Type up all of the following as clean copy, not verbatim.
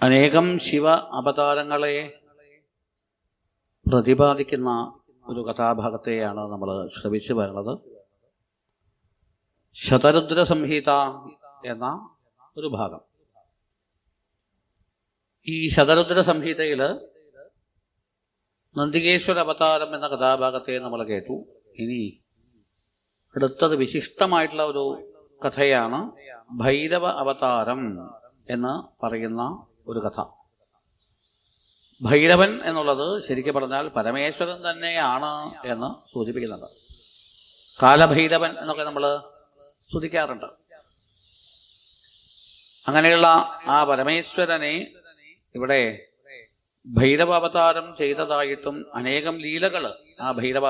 അനേകം ശിവ അവതാരങ്ങളെ പ്രതിപാദിക്കുന്ന ഒരു കഥാഭാഗത്തെയാണ് നമ്മൾ ശ്രവിച്ചു വരുന്നത്. ശതരുദ്ര സംഹിത എന്ന ഒരു ഭാഗം. ഈ ശതരുദ്ര സംഹിതയിൽ നന്ദികേശ്വര അവതാരം എന്ന കഥാഭാഗത്തെ നമ്മൾ കേട്ടു. ഇനി അടുത്തത് വിശിഷ്ടമായിട്ടുള്ള ഒരു കഥയാണ് ഭൈരവ അവതാരം എന്ന് പറയുന്ന ഒരു കഥ. ഭൈരവൻ എന്നുള്ളത് ശരിക്കും പറഞ്ഞാൽ പരമേശ്വരൻ തന്നെയാണ് എന്ന് സൂചിപ്പിക്കുന്നുണ്ട്. കാലഭൈരവൻ എന്നൊക്കെ നമ്മൾ സ്തുതിക്കാറുണ്ട്. അങ്ങനെയുള്ള ആ പരമേശ്വരനെ ഇവിടെ ഭൈരവ അവതാരം ചെയ്തതായിട്ടും അനേകം ലീലകൾ ആ ഭൈരവ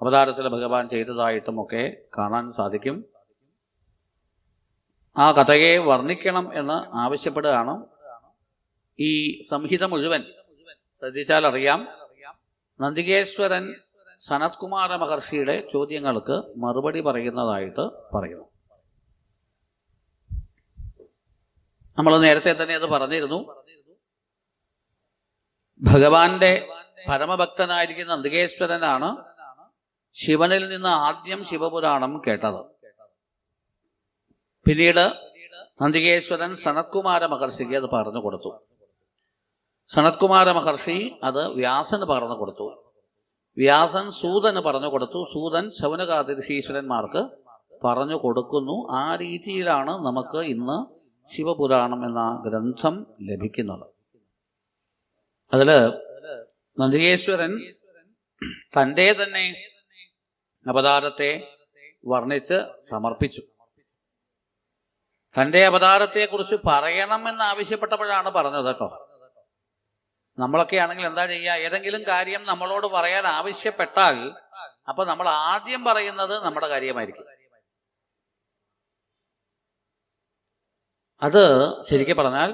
അവതാരത്തിൽ ഭഗവാൻ ചെയ്തതായിട്ടും ഒക്കെ കാണാൻ സാധിക്കും. ആ കഥയെ വർണ്ണിക്കണം എന്ന് ആവശ്യപ്പെടുകയാണ്. ഈ സംഹിത മുഴുവൻ ശ്രദ്ധിച്ചാൽ അറിയാം, നന്ദികേശ്വരൻ സനത്കുമാര മഹർഷിയുടെ ചോദ്യങ്ങൾക്ക് മറുപടി പറയുന്നതായിട്ട് പറയുന്നു. നമ്മൾ നേരത്തെ തന്നെ അത് പറഞ്ഞിരുന്നു. ഭഗവാന്റെ പരമഭക്തനായിരിക്കുന്ന നന്ദികേശ്വരനാണ് ശിവനിൽ നിന്ന് ആദ്യം ശിവപുരാണം കേട്ടത്. പിന്നീട് നന്ദികേശ്വരൻ സനത്കുമാര മഹർഷിക്ക് അത് പറഞ്ഞു കൊടുത്തു. സനത്കുമാര മഹർഷി അത് വ്യാസന് പറഞ്ഞു കൊടുത്തു. വ്യാസൻ സൂതന് പറഞ്ഞു കൊടുത്തു. സൂതൻ ശൗനകാദിശീശ്വരന്മാർക്ക് പറഞ്ഞു കൊടുക്കുന്നു. ആ രീതിയിലാണ് നമുക്ക് ഇന്ന് ശിവപുരാണം എന്ന ഗ്രന്ഥം ലഭിക്കുന്നത്. അതില് നന്ദികേശ്വരൻ തൻ്റെ തന്നെ അവതാരത്തെ വർണ്ണിച്ച് സമർപ്പിച്ചു. തൻ്റെ അവതാരത്തെക്കുറിച്ച് പറയണമെന്ന് ആവശ്യപ്പെട്ടപ്പോഴാണ് പറഞ്ഞത് കേട്ടോ. നമ്മളൊക്കെ ആണെങ്കിൽ എന്താ ചെയ്യുക? ഏതെങ്കിലും കാര്യം നമ്മളോട് പറയാൻ ആവശ്യപ്പെട്ടാൽ അപ്പൊ നമ്മൾ ആദ്യം പറയുന്നത് നമ്മുടെ കാര്യമായിരിക്കും. അത് ശരിക്കും പറഞ്ഞാൽ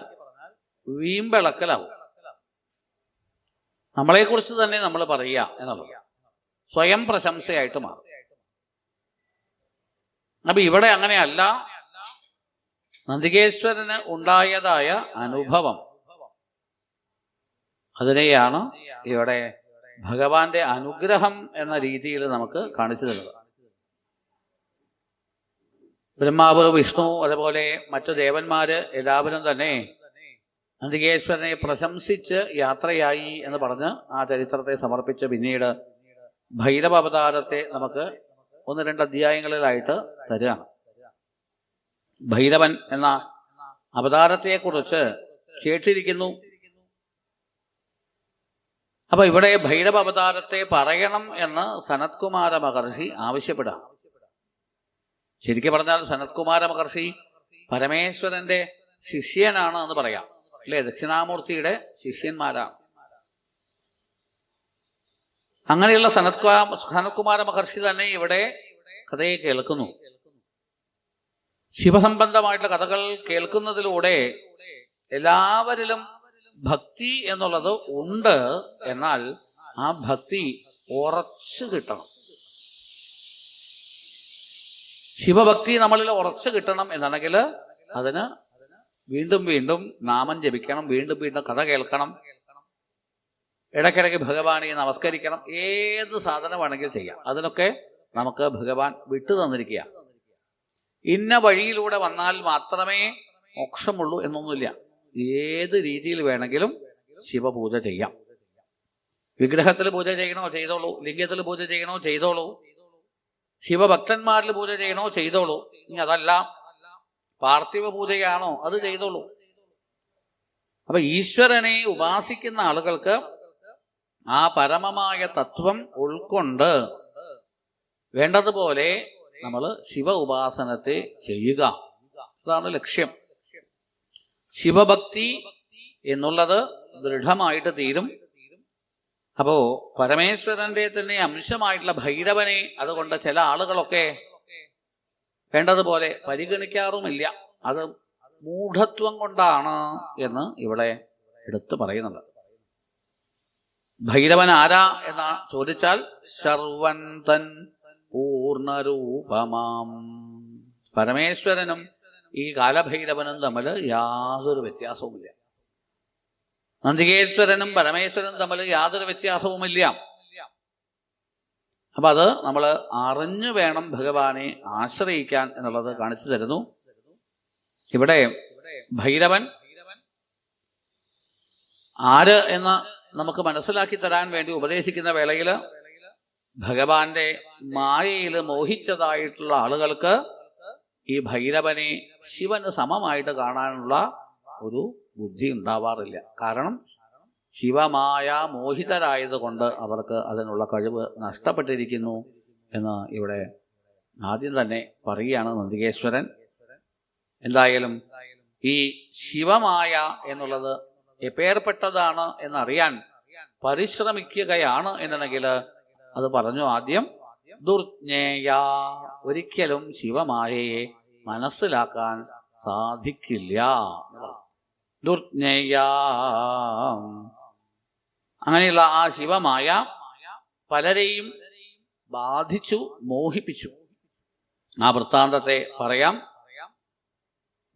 വീമ്പിളക്കലാവും. നമ്മളെക്കുറിച്ച് തന്നെ നമ്മൾ പറയുക എന്നുള്ളത് സ്വയം പ്രശംസയായിട്ട് മാറും. അപ്പൊ ഇവിടെ അങ്ങനെയല്ല. നന്ദികേശ്വരന് ഉണ്ടായതായ അനുഭവം, അതിനെയാണ് ഇവിടെ ഭഗവാന്റെ അനുഗ്രഹം എന്ന രീതിയിൽ നമുക്ക് കാണിച്ചു തരുന്നത്. ബ്രഹ്മാവ്, വിഷ്ണു, അതുപോലെ മറ്റു ദേവന്മാര് എല്ലാവരും തന്നെ നന്ദികേശ്വരനെ പ്രശംസിച്ച് യാത്രയായി എന്ന് പറഞ്ഞ് ആ ചരിത്രത്തെ സമർപ്പിച്ച് പിന്നീട് ഭൈരവ അവതാരത്തെ നമുക്ക് 1-2 അധ്യായങ്ങളിലായിട്ട് തരികയാണ്. ഭൈരവൻ എന്ന അവതാരത്തെക്കുറിച്ച് കേട്ടിരിക്കുന്നു. അപ്പൊ ഇവിടെ ഭൈരവ അവതാരത്തെ പറയണം എന്ന് സനത്കുമാര മഹർഷി ആവശ്യപ്പെടുക. ശരിക്കും പറഞ്ഞാൽ സനത്കുമാര മഹർഷി പരമേശ്വരന്റെ ശിഷ്യനാണ് എന്ന് പറയാം, അല്ലെ? ദക്ഷിണാമൂർത്തിയുടെ ശിഷ്യന്മാരാണ്. അങ്ങനെയുള്ള സനത്കുമാര മഹർഷി തന്നെ ഇവിടെ കഥയെ കേൾക്കുന്നു. ശിവസംബന്ധമായിട്ടുള്ള കഥകൾ കേൾക്കുന്നതിലൂടെ എല്ലാവരിലും ഭക്തി എന്നുള്ളത് ഉണ്ട്. എന്നാൽ ആ ഭക്തി ഉറച്ചു കിട്ടണം. ശിവഭക്തി നമ്മളിൽ ഉറച്ചു കിട്ടണം എന്നാണെങ്കിൽ അതിന് വീണ്ടും വീണ്ടും നാമം ജപിക്കണം, വീണ്ടും വീണ്ടും കഥ കേൾക്കണം, ഇടയ്ക്കിടയ്ക്ക് ഭഗവാനെ നമസ്കരിക്കണം. ഏത് സാധനം വേണമെങ്കിലും ചെയ്യാം. അതിനൊക്കെ നമുക്ക് ഭഗവാൻ വിട്ടു തന്നിരിക്കുക. ഇന്ന വഴിയിലൂടെ വന്നാൽ മാത്രമേ മോക്ഷമുള്ളൂ എന്നൊന്നുമില്ല. ഏത് രീതിയിൽ വേണമെങ്കിലും ശിവപൂജ ചെയ്യാം. വിഗ്രഹത്തിൽ പൂജ ചെയ്യണോ ചെയ്തോളൂ, ലിംഗത്തിൽ പൂജ ചെയ്യണോ ചെയ്തോളൂ, ശിവഭക്തന്മാരിൽ പൂജ ചെയ്യണോ ചെയ്തോളൂ. ഇനി അതല്ല പാർത്ഥിവ പൂജയാണോ അത് ചെയ്തോളൂ. അപ്പൊ ഈശ്വരനെ ഉപാസിക്കുന്ന ആളുകൾക്ക് ആ പരമമായ തത്വം ഉൾക്കൊണ്ട് വേണ്ടതുപോലെ നമ്മൾ ശിവ ഉപാസനത്തെ ചെയ്യുക. അതാണ് ലക്ഷ്യം. ശിവഭക്തി എന്നുള്ളത് ദൃഢമായിട്ട് തീരും. അപ്പോ പരമേശ്വരന്റെ തന്നെ അംശമായിട്ടുള്ള ഭൈരവനെ അതുകൊണ്ട് ചില ആളുകളൊക്കെ വേണ്ടതുപോലെ പരിഗണിക്കാറുമില്ല. അത് മൂഢത്വം കൊണ്ടാണ് എന്ന് ഇവിടെ എടുത്തു പറയുന്നുണ്ട്. ഭൈരവൻ ആരാ എന്ന് ചോദിച്ചാൽ സർവൻ തൻ പൂർണ്ണരൂപമാം. പരമേശ്വരനും ഈ കാലഭൈരവനും തമ്മിൽ യാതൊരു വ്യത്യാസവുമില്ല. നന്ദികേശ്വരനും പരമേശ്വരനും തമ്മിൽ യാതൊരു വ്യത്യാസവുമില്ല. അപ്പൊ അത് നമ്മൾ അറിഞ്ഞു വേണം ഭഗവാനെ ആശ്രയിക്കാൻ എന്നുള്ളത് കാണിച്ചു തരുന്നു. ഇവിടെ ഭൈരവൻ ആര് എന്ന് നമുക്ക് മനസ്സിലാക്കി തരാൻ വേണ്ടി ഉപദേശിക്കുന്ന വേളയിൽ ഭഗവാന്റെ മായയിൽ മോഹിച്ചതായിട്ടുള്ള ആളുകൾക്ക് ഈ ഭൈരവനെ ശിവന് സമമായിട്ട് കാണാനുള്ള ഒരു ബുദ്ധി ഉണ്ടാവാറില്ല. കാരണം ശിവമായ മോഹിതരായതുകൊണ്ട് അവർക്ക് അതിനുള്ള കഴിവ് നഷ്ടപ്പെട്ടിരിക്കുന്നു എന്ന് ഇവിടെ ആദ്യം തന്നെ പറയുകയാണ് നന്ദികേശ്വരൻ. എന്തായാലും ഈ ശിവമായ എന്നുള്ളത് എപ്പേർപ്പെട്ടതാണ് എന്നറിയാൻ പരിശ്രമിക്കുകയാണ് എന്നുണ്ടെങ്കിൽ അത് പറഞ്ഞു ആദ്യം. ദുർജ്ഞേയ, ഒരിക്കലും ശിവമായയെ മനസ്സിലാക്കാൻ സാധിക്കില്ല. ദുർജ്ഞേയ, അങ്ങനെയുള്ള ആ ശിവമായ പലരെയും ബാധിച്ചു, മോഹിപ്പിച്ചു. ആ വൃത്താന്തത്തെ പറയാം.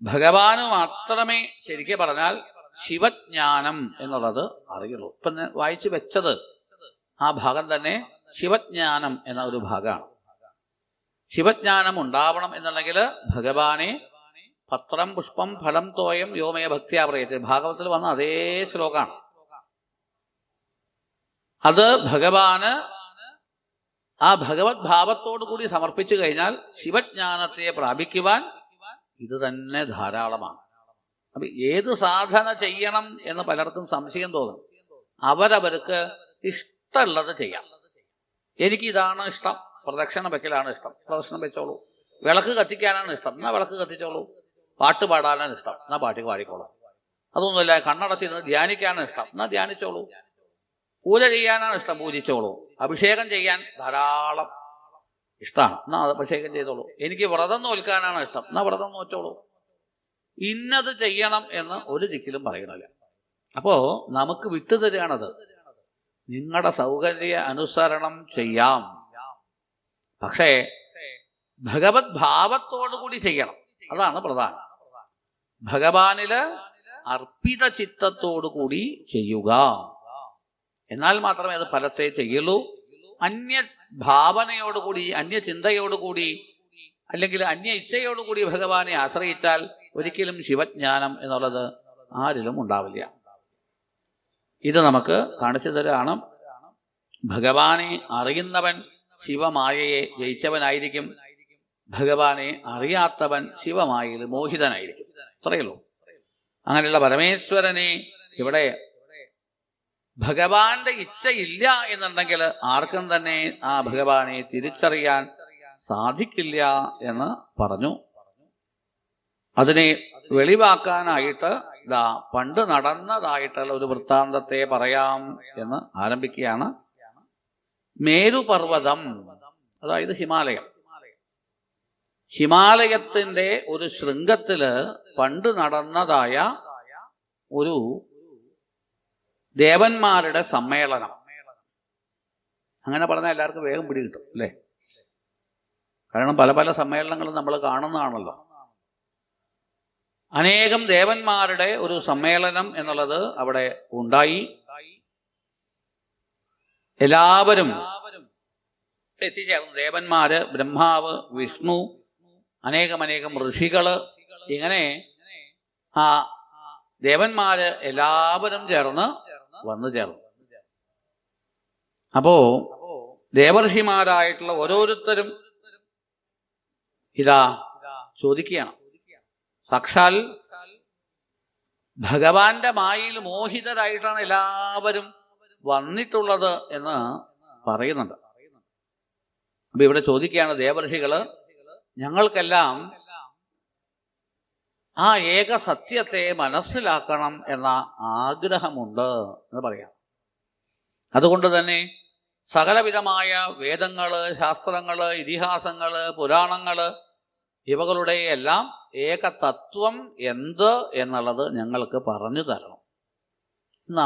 ഭഗവാന് മാത്രമേ ശരിക്കും പറഞ്ഞാൽ ശിവജ്ഞാനം എന്നുള്ളത് അറിയുള്ളൂ. ഇപ്പൊ വായിച്ചു വെച്ചത് ആ ഭാഗം തന്നെ ശിവജ്ഞാനം എന്ന ഒരു ഭാഗമാണ്. ശിവജ്ഞാനം ഉണ്ടാവണം എന്നുണ്ടെങ്കിൽ ഭഗവാനെ പത്രം പുഷ്പം ഫലം തോയം യോമയ ഭക്തിയാ പറയത്തെ ഭാഗവത്തിൽ വന്ന അതേ ശ്ലോകമാണ്. അത് ഭഗവാന് ആ ഭഗവത് ഭാവത്തോടു കൂടി സമർപ്പിച്ചു കഴിഞ്ഞാൽ ശിവജ്ഞാനത്തെ പ്രാപിക്കുവാൻ ഇത് തന്നെ ധാരാളമാണ്. അപ്പൊ ഏത് സാധന ചെയ്യണം എന്ന് പലർക്കും സംശയം തോന്നും. അവരവർക്ക് ഇഷ്ടമുള്ളത് ചെയ്യാം. എനിക്ക് ഇതാണ് ഇഷ്ടം, പ്രദക്ഷിണം വെക്കലാണ് ഇഷ്ടം, പ്രദക്ഷിണം വെച്ചോളൂ. വിളക്ക് കത്തിക്കാനാണ് ഇഷ്ടം, എന്നാ വിളക്ക് കത്തിച്ചോളൂ. പാട്ട് പാടാനാണ് ഇഷ്ടം, എന്നാ പാട്ട് പാടിക്കോളൂ. അതൊന്നുമില്ല, കണ്ണടച്ച് നിന്ന് ധ്യാനിക്കാനാണ് ഇഷ്ടം, എന്നാ ധ്യാനിച്ചോളൂ. പൂജ ചെയ്യാനാണ് ഇഷ്ടം, പൂജിച്ചോളൂ. അഭിഷേകം ചെയ്യാൻ ധാരാളം ഇഷ്ടമാണ്, എന്നാ അഭിഷേകം ചെയ്തോളൂ. എനിക്ക് വ്രതം നോൽക്കാനാണ് ഇഷ്ടം, എന്നാ വ്രതം നോറ്റോളൂ. ഇന്നത് ചെയ്യണം എന്ന് ഒരു ദിക്കിലും പറയണില്ല. അപ്പോ നമുക്ക് വിട്ടുതരികയാണത്. നിങ്ങളുടെ സൗകര്യ അനുസരണം ചെയ്യാം, പക്ഷേ ഭഗവത് ഭാവത്തോടു കൂടി ചെയ്യണം. അതാണ് പ്രധാനം. ഭഗവാനില് അർപ്പിത ചിത്തത്തോടു കൂടി ചെയ്യുക. എന്നാൽ മാത്രമേ അത് ഫലത്തെ ചെയ്യുള്ളൂ. അന്യ ഭാവനയോടുകൂടി, അന്യ ചിന്തയോടുകൂടി, അല്ലെങ്കിൽ അന്യ ഇച്ഛയോടുകൂടി ഭഗവാനെ ആശ്രയിച്ചാൽ ഒരിക്കലും ശിവജ്ഞാനം എന്നുള്ളത് ആരിലും ഉണ്ടാവില്ല. ഇത് നമുക്ക് കാണിച്ചു തരാണ്. ഭഗവാനെ അറിയുന്നവൻ ശിവമായയെ ജയിച്ചവനായിരിക്കും. ഭഗവാനെ അറിയാത്തവൻ ശിവമായയിൽ മോഹിതനായിരിക്കും. അത്രയുള്ളൂ. അങ്ങനെയുള്ള പരമേശ്വരനെ ഇവിടെ ഭഗവാന്റെ ഇച്ഛയില്ല എന്നുണ്ടെങ്കിൽ ആർക്കും തന്നെ ആ ഭഗവാനെ തിരിച്ചറിയാൻ സാധിക്കില്ല എന്ന് പറഞ്ഞു. അതിനെ വെളിവാക്കാനായിട്ട് പണ്ട് നടന്നതായിട്ടുള്ള ഒരു വൃത്താന്തത്തെ പറയാം എന്ന് ആരംഭിക്കുകയാണ്. മേരുപർവ്വതം, അതായത് ഹിമാലയം. ഹിമാലയത്തിന്റെ ഒരു ശൃംഗത്തില് പണ്ട് നടന്നതായ ഒരു ദേവന്മാരുടെ സമ്മേളനം. അങ്ങനെ പറഞ്ഞാൽ എല്ലാവർക്കും വേഗം പിടികിട്ടും അല്ലേ? കാരണം പല പല സമ്മേളനങ്ങളും നമ്മൾ കാണുന്നതാണല്ലോ. അനേകം ദേവന്മാരുടെ ഒരു സമ്മേളനം എന്നുള്ളത് അവിടെ ഉണ്ടായി. എല്ലാവരും എത്തിച്ചേർന്നു. ദേവന്മാര്, ബ്രഹ്മാവ്, വിഷ്ണു, അനേകം ഋഷികള്, ഇങ്ങനെ ആ ദേവന്മാര് എല്ലാവരും ചേർന്ന് വന്നു ചേർന്നു. അപ്പോ ദേവർഷിമാരായിട്ടുള്ള ഓരോരുത്തരും ഇതാ ചോദിക്കുകയാണ്, സാക്ഷാൽ ഭഗവാന്റെ മായയിൽ മോഹിതരായിട്ടാണ് എല്ലാവരും വന്നിട്ടുള്ളത് എന്ന് പറയുന്നുണ്ട്. അപ്പൊ ഇവിടെ ചോദിക്കുകയാണ് ദേവർഷികള്, ഞങ്ങൾക്കെല്ലാം ആ ഏക സത്യത്തെ മനസ്സിലാക്കണം എന്ന ആഗ്രഹമുണ്ട് എന്ന് പറയാം. അതുകൊണ്ട് തന്നെ സകലവിധമായ വേദങ്ങള്, ശാസ്ത്രങ്ങള്, ഇതിഹാസങ്ങള്, പുരാണങ്ങള്, ഇവകളുടെ എല്ലാം ഏക തത്വം എന്ത് എന്നുള്ളത് ഞങ്ങൾക്ക് പറഞ്ഞു തരണം എന്ന്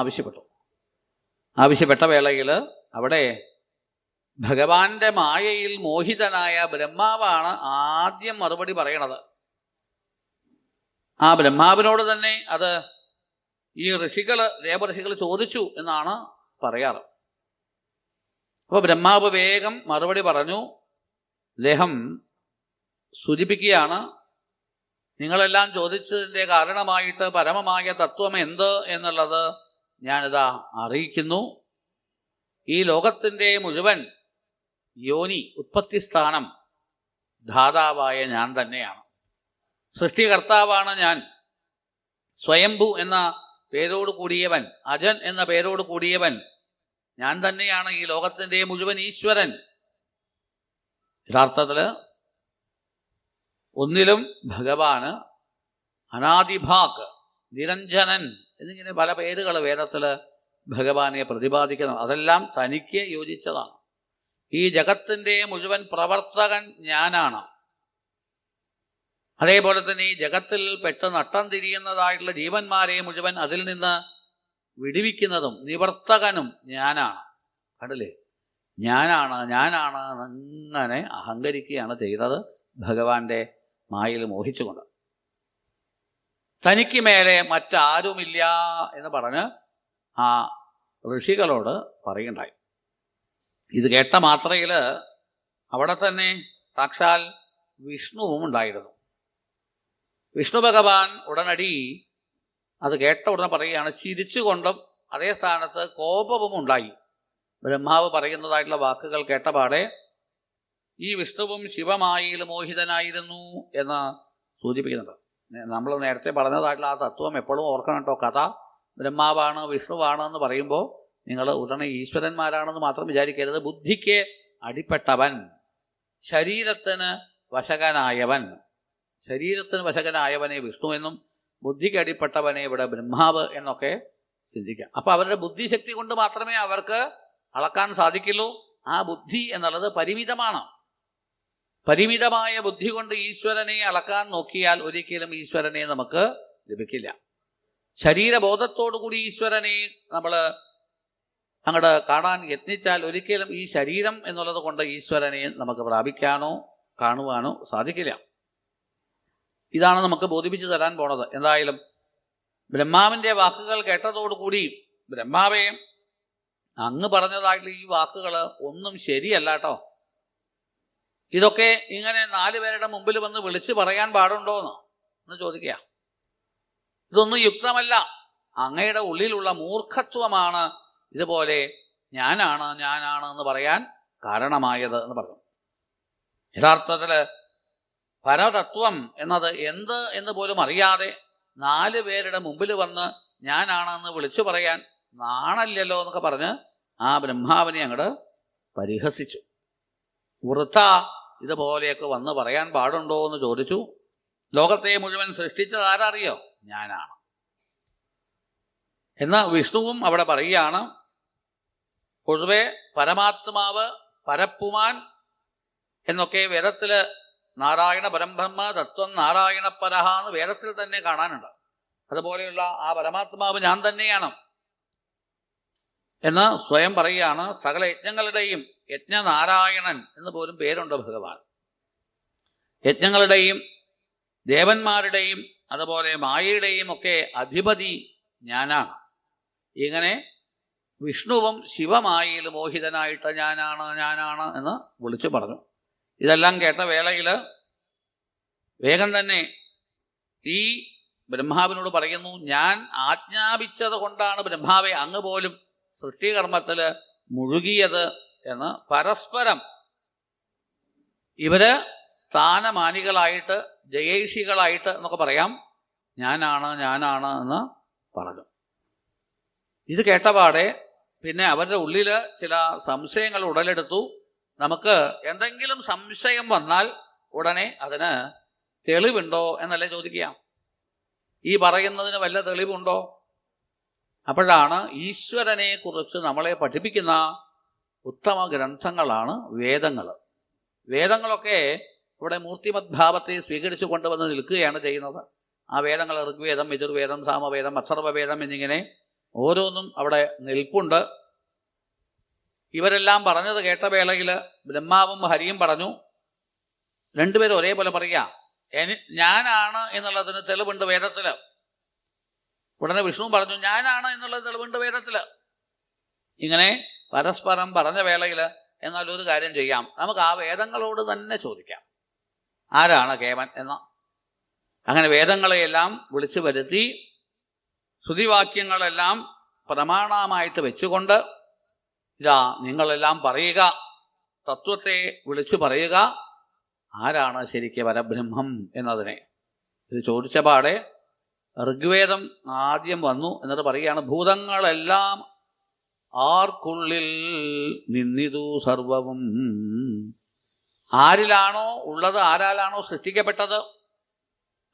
ആവശ്യപ്പെട്ട വേളയിൽ അവിടെ ഭഗവാന്റെ മായയിൽ മോഹിതനായ ബ്രഹ്മാവാണ് ആദ്യം മറുപടി പറയണത്. ആ ബ്രഹ്മാവിനോട് തന്നെ അത് ഈ ദേവഋഷികൾ ചോദിച്ചു എന്നാണ് പറയാറ്. അപ്പോൾ ബ്രഹ്മാവ് വേഗം മറുപടി പറഞ്ഞു. അദ്ദേഹം സൂചിപ്പിക്കുകയാണ്, നിങ്ങളെല്ലാം ചോദിച്ചതിൻ്റെ കാരണമായിട്ട് പരമമായ തത്വം എന്ത് എന്നുള്ളത് ഞാനിതാ അറിയിക്കുന്നു. ഈ ലോകത്തിൻ്റെ മുഴുവൻ യോനി ഉത്പത്തിസ്ഥാനം ധാതാവായ ഞാൻ തന്നെയാണ്. സൃഷ്ടികർത്താവാണ് ഞാൻ. സ്വയംഭു എന്ന പേരോട് കൂടിയവൻ, അജൻ എന്ന പേരോട് കൂടിയവൻ ഞാൻ തന്നെയാണ്, ഈ ലോകത്തിൻ്റെ മുഴുവൻ ഈശ്വരൻ. യഥാർത്ഥത്തിൽ ഒന്നിലും ഭഗവാന് അനാദിഭാഗ്, നിരഞ്ജനൻ എന്നിങ്ങനെ പല പേരുകൾ വേദത്തിൽ ഭഗവാനെ പ്രതിപാദിക്കുന്നു. അതെല്ലാം തനിക്ക് യോജിച്ചതാണ്. ഈ ജഗത്തിൻ്റെ മുഴുവൻ പ്രവർത്തകൻ ഞാനാണ്. അതേപോലെ തന്നെ ഈ ജഗത്തിൽ പെട്ട് നട്ടം തിരിയുന്നതായിട്ടുള്ള ജീവന്മാരെ മുഴുവൻ അതിൽ നിന്ന് വിടുവിക്കുന്നതും നിവർത്തകനും ഞാനാണ്. കണ്ടില്ലേ, ഞാനാണ് അങ്ങനെ അഹങ്കരിക്കുകയാണ് ചെയ്തത് ഭഗവാന്റെ മായയിൽ മോഹിച്ചുകൊണ്ട്. തനിക്ക് മേലെ മറ്റാരുമില്ല എന്ന് പറഞ്ഞ് ആ ഋഷികളോട് പറയുണ്ടായി. ഇത് കേട്ട മാത്രയിൽ അവിടെ തന്നെ സാക്ഷാൽ വിഷ്ണുവും ഉണ്ടായിരുന്നു. വിഷ്ണു ഭഗവാൻ ഉടനടി അത് കേട്ട ഉടനെ പറയുകയാണ്, ചിരിച്ചുകൊണ്ടും അതേ സ്ഥാനത്ത് കോപവും ഉണ്ടായി. ബ്രഹ്മാവ് പറയുന്നതായിട്ടുള്ള വാക്കുകൾ കേട്ടപാടെ ഈ വിഷ്ണുവും ശിവമായയിൽ മോഹിതനായിരുന്നു എന്ന് സൂചിപ്പിക്കുന്നുണ്ട്. നമ്മൾ നേരത്തെ പറഞ്ഞതായിട്ടുള്ള ആ തത്വം എപ്പോഴും ഓർക്കണം കേട്ടോ. കഥ ബ്രഹ്മാവാണ് വിഷ്ണുവാണ് എന്ന് പറയുമ്പോൾ നിങ്ങൾ ഉടനെ ഈശ്വരന്മാരാണെന്ന് മാത്രം വിചാരിക്കരുത്. ബുദ്ധിക്ക് അടിപ്പെട്ടവൻ, ശരീരത്തിന് വശകനായവനെ വിഷ്ണു എന്നും ബുദ്ധിക്ക് അടിപ്പെട്ടവനെ ഇവിടെ ബ്രഹ്മാവ് എന്നൊക്കെ ചിന്തിക്കാം. അപ്പം അവരുടെ ബുദ്ധിശക്തി കൊണ്ട് മാത്രമേ അവർക്ക് അളക്കാൻ സാധിക്കുള്ളൂ. ആ ബുദ്ധി എന്നുള്ളത് പരിമിതമാണ്. പരിമിതമായ ബുദ്ധി കൊണ്ട് ഈശ്വരനെ അളക്കാൻ നോക്കിയാൽ ഒരിക്കലും ഈശ്വരനെ നമുക്ക് ലഭിക്കില്ല. ശരീരബോധത്തോടുകൂടി ഈശ്വരനെ നമ്മൾ അങ്ങോട്ട് കാണാൻ യത്നിച്ചാൽ ഒരിക്കലും ഈ ശരീരം എന്നുള്ളത് കൊണ്ട് ഈശ്വരനെ നമുക്ക് പ്രാപിക്കാനോ കാണുവാനോ സാധിക്കില്ല. ഇതാണ് നമുക്ക് ബോധിപ്പിച്ചു തരാൻ പോണത്. എന്തായാലും ബ്രഹ്മാവിൻ്റെ വാക്കുകൾ കേട്ടതോടുകൂടി ബ്രഹ്മാവേ, അങ്ങ് പറഞ്ഞതായിട്ടുള്ള ഈ വാക്കുകൾ ഒന്നും ശരിയല്ല കേട്ടോ. ഇതൊക്കെ ഇങ്ങനെ 4 പേരുടെ മുമ്പിൽ വന്ന് വിളിച്ചു പറയാൻ പാടുണ്ടോന്ന് എന്ന് ചോദിക്കുക. ഇതൊന്നും യുക്തമല്ല. അങ്ങയുടെ ഉള്ളിലുള്ള മൂർഖത്വമാണ് ഇതുപോലെ ഞാനാണ് എന്ന് പറയാൻ കാരണമായത് എന്ന് പറഞ്ഞു. യഥാർത്ഥത്തിൽ പരതത്വം എന്നത് എന്ത് എന്ന് പോലും അറിയാതെ 4 പേരുടെ മുമ്പിൽ വന്ന് ഞാനാണെന്ന് വിളിച്ചു പറയാൻ നാണല്ലല്ലോ എന്നൊക്കെ പറഞ്ഞ് ആ ബ്രഹ്മാവിനെ അങ്ങോട്ട് പരിഹസിച്ചു. വൃഥ ഇതുപോലെയൊക്കെ വന്ന് പറയാൻ പാടുണ്ടോ എന്ന് ചോദിച്ചു. ലോകത്തെ മുഴുവൻ സൃഷ്ടിച്ചത് ആരറിയോ? ഞാനാണ് എന്ന് വിഷ്ണുവും അവിടെ പറയുകയാണ്. പൊതുവെ പരമാത്മാവ്, പരപ്പുമാൻ എന്നൊക്കെ വേദത്തിൽ നാരായണ പരംബ്രഹ്മ തത്വം നാരായണ പരഹ എന്ന് വേദത്തിൽ തന്നെ കാണാനുണ്ട്. അതുപോലെയുള്ള ആ പരമാത്മാവ് ഞാൻ തന്നെയാണ് എന്ന് സ്വയം പറയുകയാണ്. സകല യജ്ഞങ്ങളുടെയും യജ്ഞനാരായണൻ എന്ന് പോലും പേരുണ്ട് ഭഗവാൻ. യജ്ഞങ്ങളുടെയും ദേവന്മാരുടെയും അതുപോലെ മായയുടെയും ഒക്കെ അധിപതി ഞാനാണ്. ഇങ്ങനെ വിഷ്ണുവും ശിവമായയിൽ മോഹിതനായിട്ട് ഞാനാണ് എന്ന് വിളിച്ചു പറഞ്ഞു. ഇതെല്ലാം കേട്ട വേളയിൽ വേഗം തന്നെ ഈ ബ്രഹ്മാവിനോട് പറയുന്നു, ഞാൻ ആജ്ഞാപിച്ചത് കൊണ്ടാണ് ബ്രഹ്മാവെ അങ്ങ് പോലും സൃഷ്ടികർമ്മത്തിൽ മുഴുകിയത് എന്ന് പരസ്പരം ഇവര് സ്ഥാനമാനികളായിട്ട് ജയേഷികളായിട്ട് എന്നൊക്കെ പറയാം ഞാനാണ് എന്ന് പറഞ്ഞു. ഇത് കേട്ടപാടെ പിന്നെ അവരുടെ ഉള്ളിൽ ചില സംശയങ്ങൾ ഉടലെടുത്തു. നമുക്ക് എന്തെങ്കിലും സംശയം വന്നാൽ ഉടനെ അതിന് തെളിവുണ്ടോ എന്നല്ലേ ചോദിക്കുക. ഈ പറയുന്നതിന് വല്ല തെളിവുണ്ടോ? അപ്പോഴാണ് ഈശ്വരനെ കുറിച്ച് നമ്മളെ പഠിപ്പിക്കുന്ന ഉത്തമ ഗ്രന്ഥങ്ങളാണ് വേദങ്ങൾ. വേദങ്ങളൊക്കെ ഇവിടെ മൂർത്തിമദ്ഭാവത്തെ സ്വീകരിച്ചു കൊണ്ടുവന്ന് നിൽക്കുകയാണ് ചെയ്യുന്നത്. ആ വേദങ്ങൾ ഋഗ്വേദം, യജുർവേദം, സാമവേദം, അഥർവവേദം എന്നിങ്ങനെ ഓരോന്നും അവിടെ നിൽപ്പുണ്ട്. ഇവരെല്ലാം പറഞ്ഞത് കേട്ട വേളയിൽ ബ്രഹ്മാവും ഹരിയും പറഞ്ഞു. രണ്ടുപേരും ഒരേപോലെ പറയുക, ഞാനാണ് എന്നുള്ളതിന് തെളിവുണ്ട് വേദത്തിൽ. ഉടനെ വിഷ്ണു പറഞ്ഞു, ഞാനാണ് എന്നുള്ളത് തെളിവുണ്ട് വേദത്തില്. ഇങ്ങനെ പരസ്പരം പറഞ്ഞ വേളയിൽ എന്നാൽ ഒരു കാര്യം ചെയ്യാം, നമുക്ക് ആ വേദങ്ങളോട് തന്നെ ചോദിക്കാം ആരാണ് കേമൻ എന്ന്. അങ്ങനെ വേദങ്ങളെയെല്ലാം വിളിച്ചു വരുത്തി ശ്രുതിവാക്യങ്ങളെല്ലാം പ്രമാണമായിട്ട് വെച്ചുകൊണ്ട്, ഇതാ നിങ്ങളെല്ലാം പറയുക, തത്വത്തെ വിളിച്ചു പറയുക, ആരാണ് ശരിക്ക് പരബ്രഹ്മം എന്നതിനെ. ഇത് ചോദിച്ച പാടെ ഋഗ്വേദം ആദ്യം വന്നു. എന്നിട്ട് പറയുകയാണ്, ഭൂതങ്ങളെല്ലാം ആർക്കുള്ളിൽ നിന്നിതു സർവവും. ആരിലാണോ ഉള്ളത്, ആരാലാണോ സൃഷ്ടിക്കപ്പെട്ടത്,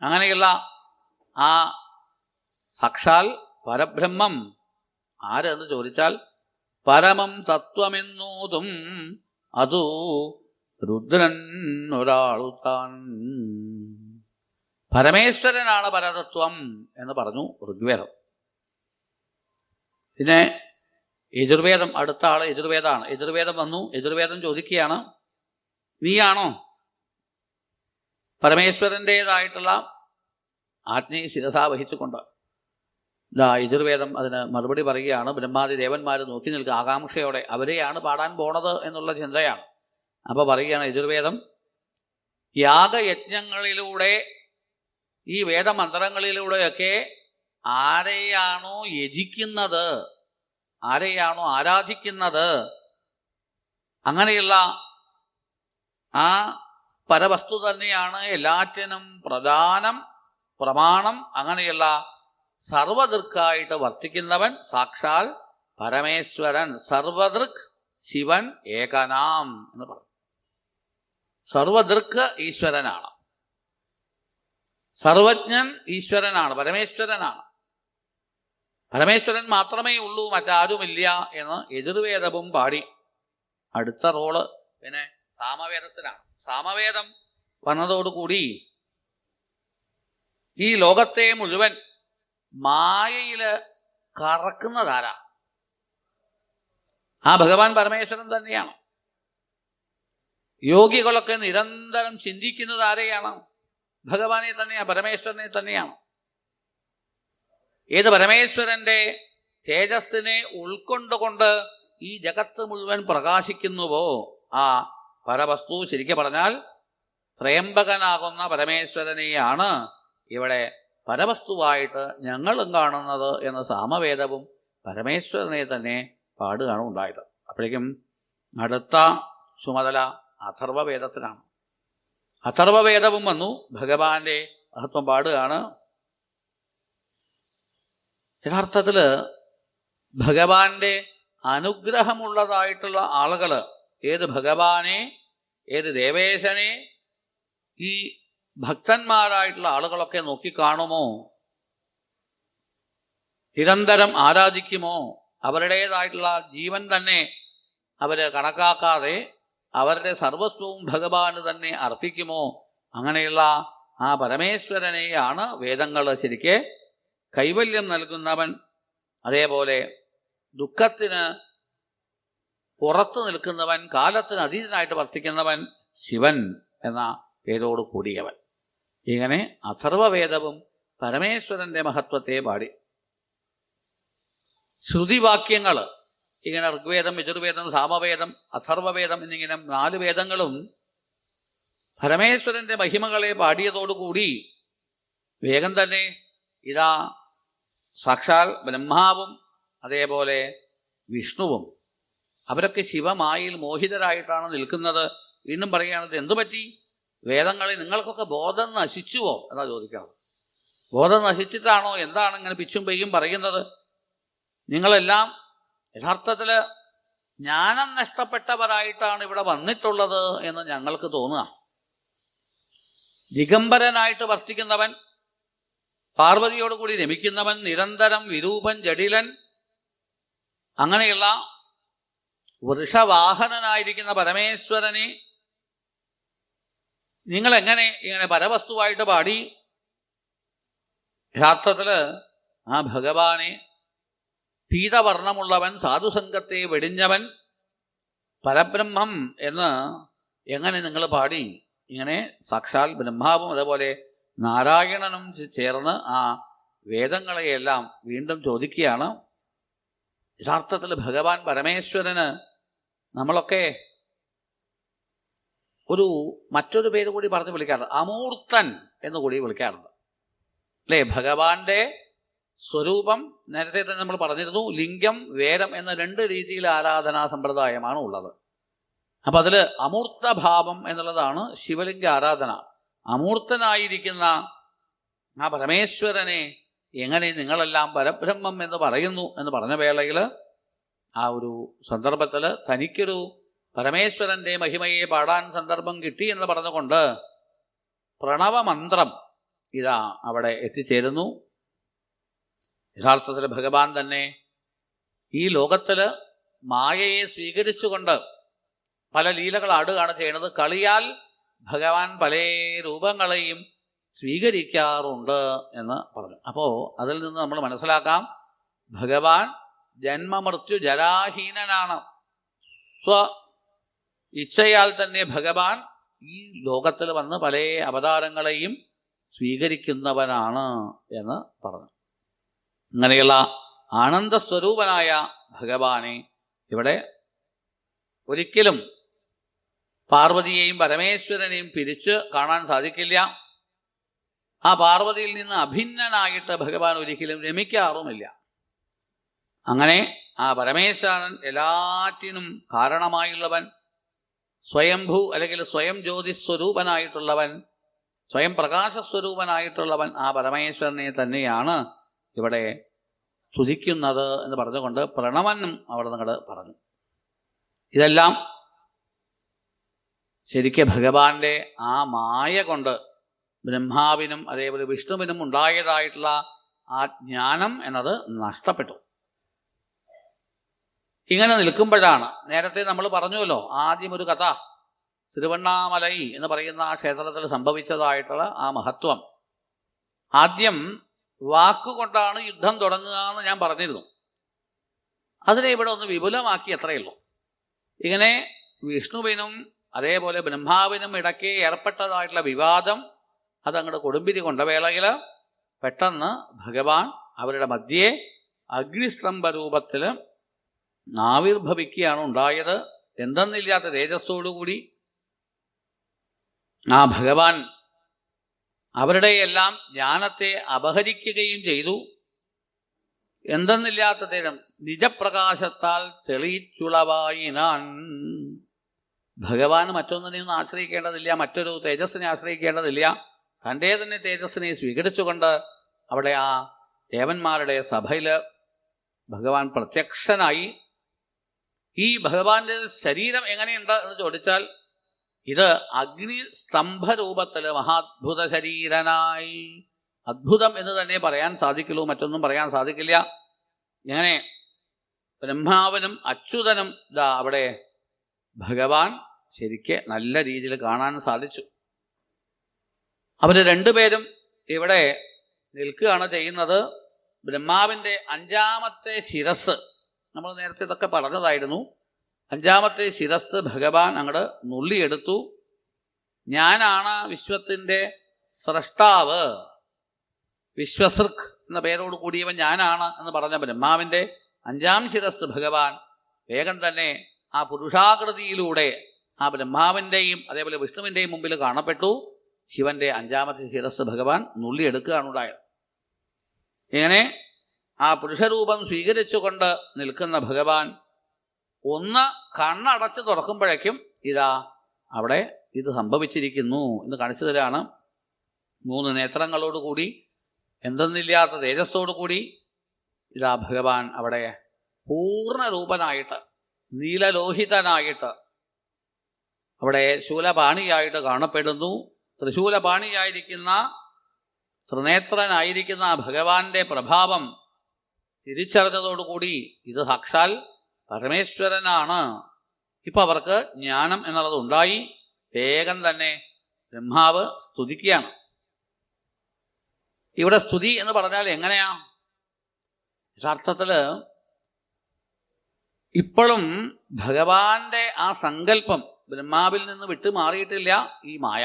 അങ്ങനെയുള്ള ആ സാക്ഷാൽ പരബ്രഹ്മം ആരെന്ന് ചോദിച്ചാൽ പരമം തത്വമെന്നോതും അതു രുദ്രൻ ഒരാളു താൻ. പരമേശ്വരനാണ് പരതത്വം എന്ന് പറഞ്ഞു ഋഗ്വേദം. പിന്നെ യജുർവേദം, അടുത്ത ആള് യജുർവേദമാണ്. യജുർവേദം വന്നു. യജുർവേദം ചോദിക്കുകയാണ്, നീയാണോ പരമേശ്വരൻ്റെതായിട്ടുള്ള ആജ്ഞയെ ശിരസാ വഹിച്ചുകൊണ്ട്? യജുർവേദം അതിന് മറുപടി പറയുകയാണ്, ബ്രഹ്മാദി ദേവന്മാർ നോക്കി നിൽക്കുക ആകാംക്ഷയോടെ, അവരെയാണ് പാടാൻ പോണത് എന്നുള്ള ചിന്തയാണ്. അപ്പോൾ പറയുകയാണ് യജുർവേദം, യാഗയജ്ഞങ്ങളിലൂടെ ഈ വേദമന്ത്രങ്ങളിലൂടെയൊക്കെ ആരെയാണോ യജിക്കുന്നത്, ആരെയാണോ ആരാധിക്കുന്നത്, അങ്ങനെയുള്ള ആ പരവസ്തു തന്നെയാണ് എല്ലാറ്റിനും പ്രധാനം, പ്രമാണം. അങ്ങനെയുള്ള സർവദൃക്കായിട്ട് വർത്തിക്കുന്നവൻ സാക്ഷാൽ പരമേശ്വരൻ. സർവദൃക് ശിവൻ ഏകനാം എന്ന് പറഞ്ഞു. സർവദൃക്ക് ഈശ്വരനാണ്, സർവജ്ഞൻ ഈശ്വരനാണ്, പരമേശ്വരനാണ്. പരമേശ്വരൻ മാത്രമേ ഉള്ളൂ, മറ്റാരുമില്ല എന്ന് യജുർവേദവും പാടി. അടുത്ത റോള് പിന്നെ സാമവേദത്തിനാണ്. സാമവേദം വന്നതോടുകൂടി ഈ ലോകത്തെ മുഴുവൻ മായയില് കറക്കുന്നതാരാ? ആ ഭഗവാൻ പരമേശ്വരൻ തന്നെയാണ്. യോഗികളൊക്കെ നിരന്തരം ചിന്തിക്കുന്നത് ആരെയാണ്? ഭഗവാനെ തന്നെയാണ്, പരമേശ്വരനെ തന്നെയാണ്. ഏത് പരമേശ്വരന്റെ തേജസ്സിനെ ഉൾക്കൊണ്ടുകൊണ്ട് ഈ ജഗത്ത് മുഴുവൻ പ്രകാശിക്കുന്നുവോ ആ പരവസ്തു ശരിക്കും പറഞ്ഞാൽ ത്രയംബകനാകുന്ന പരമേശ്വരനെയാണ് ഇവിടെ പരവസ്തുവായിട്ട് ഞങ്ങളും കാണുന്നത് എന്ന് സാമവേദവും പരമേശ്വരനെ തന്നെ പാടുകയാണ് ഉണ്ടായത്. അപ്പോഴേക്കും അടുത്ത ചുമതല അഥർവവേദത്തിനാണ്. അഥർവവേദവും വന്നു, ഭഗവാന്റെ മഹത്വം പാടുകയാണ്. യഥാർത്ഥത്തിൽ ഭഗവാന്റെ അനുഗ്രഹമുള്ളതായിട്ടുള്ള ആളുകൾ ഏത് ഭഗവാനെ, ഏത് ദേവേശനെ ഈ ഭക്തന്മാരായിട്ടുള്ള ആളുകളൊക്കെ നോക്കിക്കാണുമോ, നിരന്തരം ആരാധിക്കുമോ, അവരുടേതായിട്ടുള്ള ജീവൻ തന്നെ അവര് കണക്കാക്കാതെ അവരുടെ സർവസ്വവും ഭഗവാന് തന്നെ അർപ്പിക്കുമോ, അങ്ങനെയുള്ള ആ പരമേശ്വരനെയാണ് വേദങ്ങൾ ശരിക്ക് കൈവല്യം നൽകുന്നവൻ, അതേപോലെ ദുഃഖത്തിന് പുറത്തു നിൽക്കുന്നവൻ, കാലത്തിന് അതീതനായിട്ട് വർത്തിക്കുന്നവൻ ശിവൻ എന്ന പേരോട് കൂടിയവൻ. ഇങ്ങനെ അഥർവവേദവും പരമേശ്വരന്റെ മഹത്വത്തെ പാടി. ശ്രുതിവാക്യങ്ങൾ ഇങ്ങനെ ഋഗ്വേദം, യജുർവേദം, സാമവേദം, അഥർവവേദം എന്നിങ്ങനെ 4 വേദങ്ങളും പരമേശ്വരന്റെ മഹിമകളെ പാടിയതോടുകൂടി വേഗം തന്നെ ഇതാ സാക്ഷാൽ ബ്രഹ്മാവും അതേപോലെ വിഷ്ണുവും അവരൊക്കെ ശിവമായിൽ മോഹിതരായിട്ടാണ് നിൽക്കുന്നത്. വീണ്ടും പറയുകയാണത് എന്തു പറ്റി, വേദങ്ങളിൽ നിങ്ങൾക്കൊക്കെ ബോധം നശിച്ചുവോ എന്നാ ചോദിക്കണം. ബോധം നശിച്ചിട്ടാണോ, എന്താണ് ഇങ്ങനെ പിച്ചും പെയ്യും പറയുന്നത്? നിങ്ങളെല്ലാം യഥാർത്ഥത്തിൽ ജ്ഞാനം നഷ്ടപ്പെട്ടവരായിട്ടാണ് ഇവിടെ വന്നിട്ടുള്ളത് എന്ന് ഞങ്ങൾക്ക് തോന്നുക. ദിഗംബരനായിട്ട് വർത്തിക്കുന്നവൻ, പാർവതിയോടുകൂടി രമിക്കുന്നവൻ, നിരന്തരം വിരൂപൻ ജഡിലൻ, അങ്ങനെയുള്ള വൃഷവാഹനനായിരിക്കുന്ന പരമേശ്വരനെ നിങ്ങളെങ്ങനെ ഇങ്ങനെ പരവസ്തുവായിട്ട് പാടി? യഥാർത്ഥത്തിൽ ആ ഭഗവാനെ പീതവർണ്ണമുള്ളവൻ, സാധുസംഘത്തെ വെടിഞ്ഞവൻ, പരബ്രഹ്മം എന്ന് എങ്ങനെ നിങ്ങൾ പാടി? ഇങ്ങനെ സാക്ഷാൽ ബ്രഹ്മാവും അതേപോലെ നാരായണനും ചേർന്ന് ആ വേദങ്ങളെയെല്ലാം വീണ്ടും ചോദിക്കുകയാണ്. യഥാർത്ഥത്തിൽ ഭഗവാൻ പരമേശ്വരന് നമ്മളൊക്കെ മറ്റൊരു പേര് കൂടി പറഞ്ഞ് വിളിക്കാറുണ്ട്, അമൂർത്തൻ എന്ന് കൂടി വിളിക്കാറുണ്ട് അല്ലേ? ഭഗവാന്റെ സ്വരൂപം നേരത്തെ തന്നെ നമ്മൾ പറഞ്ഞിരുന്നു, ലിംഗം വേരം എന്ന 2 രീതിയിൽ ആരാധനാ സമ്പ്രദായമാണ് ഉള്ളത്. അപ്പം അതിൽ അമൂർത്തഭാവം എന്നുള്ളതാണ് ശിവലിംഗ ആരാധന. അമൂർത്തനായിരിക്കുന്ന ആ പരമേശ്വരനെ എങ്ങനെ നിങ്ങളെല്ലാം പരബ്രഹ്മം എന്ന് പറയുന്നു എന്ന് പറഞ്ഞ വേളയിൽ ആ ഒരു സന്ദർഭത്തിൽ തനിക്കൊരു പരമേശ്വരൻ്റെ മഹിമയെ പാടാൻ സന്ദർഭം കിട്ടി എന്ന് പറഞ്ഞുകൊണ്ട് പ്രണവമന്ത്രം ഇതാ അവിടെ എത്തിച്ചേരുന്നു. യഥാർത്ഥത്തിൽ ഭഗവാൻ തന്നെ ഈ ലോകത്തിൽ മായയെ സ്വീകരിച്ചുകൊണ്ട് പല ലീലകൾ ആടുകയാണ് ചെയ്യുന്നത്. കളിയാൽ ഭഗവാൻ പല രൂപങ്ങളെയും സ്വീകരിക്കാറുണ്ട് എന്ന് പറഞ്ഞു. അപ്പോൾ അതിൽ നിന്ന് നമ്മൾ മനസ്സിലാക്കാം, ഭഗവാൻ ജന്മമൃത്യു ജരാഹീനനാണ്. സ്വ ഇച്ഛയാൽ തന്നെ ഭഗവാൻ ഈ ലോകത്തിൽ വന്ന് പല അവതാരങ്ങളെയും സ്വീകരിക്കുന്നവനാണ് എന്ന് പറഞ്ഞു. അങ്ങനെയുള്ള ആനന്ദസ്വരൂപനായ ഭഗവാനെ ഇവിടെ ഒരിക്കലും പാർവതിയെയും പരമേശ്വരനെയും പിരിച്ച് കാണാൻ സാധിക്കില്ല. ആ പാർവതിയിൽ നിന്ന് അഭിന്നനായിട്ട് ഭഗവാൻ ഒരിക്കലും രമിക്കാറുമില്ല. അങ്ങനെ ആ പരമേശ്വരൻ എല്ലാറ്റിനും കാരണമായുള്ളവൻ, സ്വയംഭൂ അല്ലെങ്കിൽ സ്വയം ജ്യോതിസ്വരൂപനായിട്ടുള്ളവൻ, സ്വയം പ്രകാശസ്വരൂപനായിട്ടുള്ളവൻ ആ പരമേശ്വരനെ തന്നെയാണ് ഇവിടെ സ്തുതിക്കുന്നത് എന്ന് പറഞ്ഞുകൊണ്ട് പ്രണവനും അവിടെ നിങ്ങട് പറഞ്ഞു. ഇതെല്ലാം ശരിക്കും ഭഗവാന്റെ ആ മായ കൊണ്ട് ബ്രഹ്മാവിനും അതേപോലെ വിഷ്ണുവിനും ഉണ്ടായതായിട്ടുള്ള ആ ജ്ഞാനം എന്നത് നഷ്ടപ്പെട്ടു. ഇങ്ങനെ നിൽക്കുമ്പോഴാണ് നേരത്തെ നമ്മൾ പറഞ്ഞുവല്ലോ, ആദ്യം ഒരു കഥ തിരുവണ്ണാമലൈ എന്ന് പറയുന്ന ആ ക്ഷേത്രത്തിൽ സംഭവിച്ചതായിട്ടുള്ള ആ മഹത്വം. ആദ്യം വാക്കുകൊണ്ടാണ് യുദ്ധം തുടങ്ങുക എന്ന് ഞാൻ പറഞ്ഞിരുന്നു. അതിനെ ഇവിടെ ഒന്ന് വിപുലമാക്കി അത്രയേ ഉള്ളൂ. ഇങ്ങനെ വിഷ്ണുവിനും അതേപോലെ ബ്രഹ്മാവിനും ഇടയ്ക്ക് ഏർപ്പെട്ടതായിട്ടുള്ള വിവാദം അതങ്ങോട്ട് കൊടുമ്പിരി കൊണ്ട വേളയിൽ പെട്ടെന്ന് ഭഗവാൻ അവരുടെ മധ്യേ അഗ്നിസ്തംഭ രൂപത്തിൽ ആവിർഭവിക്കുകയാണ് ഉണ്ടായത്. എന്തെന്നില്ലാത്ത തേജസ്സോടുകൂടി ആ ഭഗവാൻ അവരുടെ എല്ലാം ജ്ഞാനത്തെ അപഹരിക്കുകയും ചെയ്തു. എന്തെന്നില്ലാത്ത തരം നിജപ്രകാശത്താൽ തെളിച്ചുളവായിനാൻ. ഭഗവാൻ മറ്റൊന്നിനെയൊന്നും ആശ്രയിക്കേണ്ടതില്ല, മറ്റൊരു തേജസ്സിനെ ആശ്രയിക്കേണ്ടതില്ല. തൻ്റെ തന്നെ തേജസ്സിനെ സ്വീകരിച്ചുകൊണ്ട് അവിടെ ആ ദേവന്മാരുടെ സഭയിൽ ഭഗവാൻ പ്രത്യക്ഷനായി. ഈ ഭഗവാന്റെ ശരീരം എങ്ങനെയുണ്ട് എന്ന് ചോദിച്ചാൽ, ഇത് അഗ്നിസ്തംഭ രൂപത്തിൽ മഹാത്ഭുത ശരീരനായി. അദ്ഭുതം എന്ന് തന്നെ പറയാൻ സാധിക്കുള്ളൂ, മറ്റൊന്നും പറയാൻ സാധിക്കില്ല. ഇങ്ങനെ ബ്രഹ്മാവനും അച്യുതനും ഇതാ അവിടെ ഭഗവാൻ ശരിക്ക് നല്ല രീതിയിൽ കാണാൻ സാധിച്ചു. അവർ രണ്ടുപേരും ഇവിടെ നിൽക്കുകയാണ് ചെയ്യുന്നത്. ബ്രഹ്മാവിൻ്റെ 5ാമത്തെ ശിരസ്, നമ്മൾ നേരത്തെ ഇതൊക്കെ പറഞ്ഞതായിരുന്നു. 5ാമത്തെ ശിരസ് ഭഗവാൻ അങ്ങോട്ട് നുള്ളിയെടുത്തു. ഞാനാണ് വിശ്വത്തിൻ്റെ സ്രഷ്ടാവ്, വിശ്വസൃക് എന്ന പേരോട് കൂടിയവൻ ഞാനാണ് എന്ന് പറഞ്ഞ ബ്രഹ്മാവിൻ്റെ 5ാം ശിരസ് ഭഗവാൻ വേഗം തന്നെ ആ പുരുഷാകൃതിയിലൂടെ ആ ബ്രഹ്മാവിൻ്റെയും അതേപോലെ വിഷ്ണുവിൻ്റെയും മുമ്പിൽ കാണപ്പെട്ടു. ശിവന്റെ 5ാമത്തെ ശിരസ് ഭഗവാൻ നുള്ളിയെടുക്കുകയാണ് ഉണ്ടായത്. ഇങ്ങനെ ആ പുരുഷരൂപം സ്വീകരിച്ചുകൊണ്ട് നിൽക്കുന്ന ഭഗവാൻ ഒന്ന് കണ്ണടച്ച് തുറക്കുമ്പോഴേക്കും ഇതാ അവിടെ ഇത് സംഭവിച്ചിരിക്കുന്നു എന്ന് കാണിച്ചു തരാണ്. 3 നേത്രങ്ങളോടുകൂടി എന്തെന്നില്ലാത്ത തേജസ്സോടുകൂടി ഇതാ ഭഗവാൻ അവിടെ പൂർണ്ണരൂപനായിട്ട് നീലലോഹിതനായിട്ട് അവിടെ ശൂലപാണിയായിട്ട് കാണപ്പെടുന്നു. തൃശൂലപാണിയായിരിക്കുന്ന ത്രിനേത്രനായിരിക്കുന്ന ആ ഭഗവാന്റെ പ്രഭാവം തിരിച്ചറിഞ്ഞതോടുകൂടി ഇത് സാക്ഷാൽ പരമേശ്വരനാണ്. ഇപ്പം അവർക്ക് ജ്ഞാനം എന്നുള്ളത് ഉണ്ടായി. വേഗം തന്നെ ബ്രഹ്മാവ് സ്തുതിക്കുകയാണ്. ഇവിടെ സ്തുതി എന്ന് പറഞ്ഞാൽ എങ്ങനെയാ? യഥാർത്ഥത്തിൽ ഇപ്പോഴും ഭഗവാന്റെ ആ സങ്കല്പം ബ്രഹ്മാവിൽ നിന്ന് വിട്ടുമാറിയിട്ടില്ല ഈ മായ.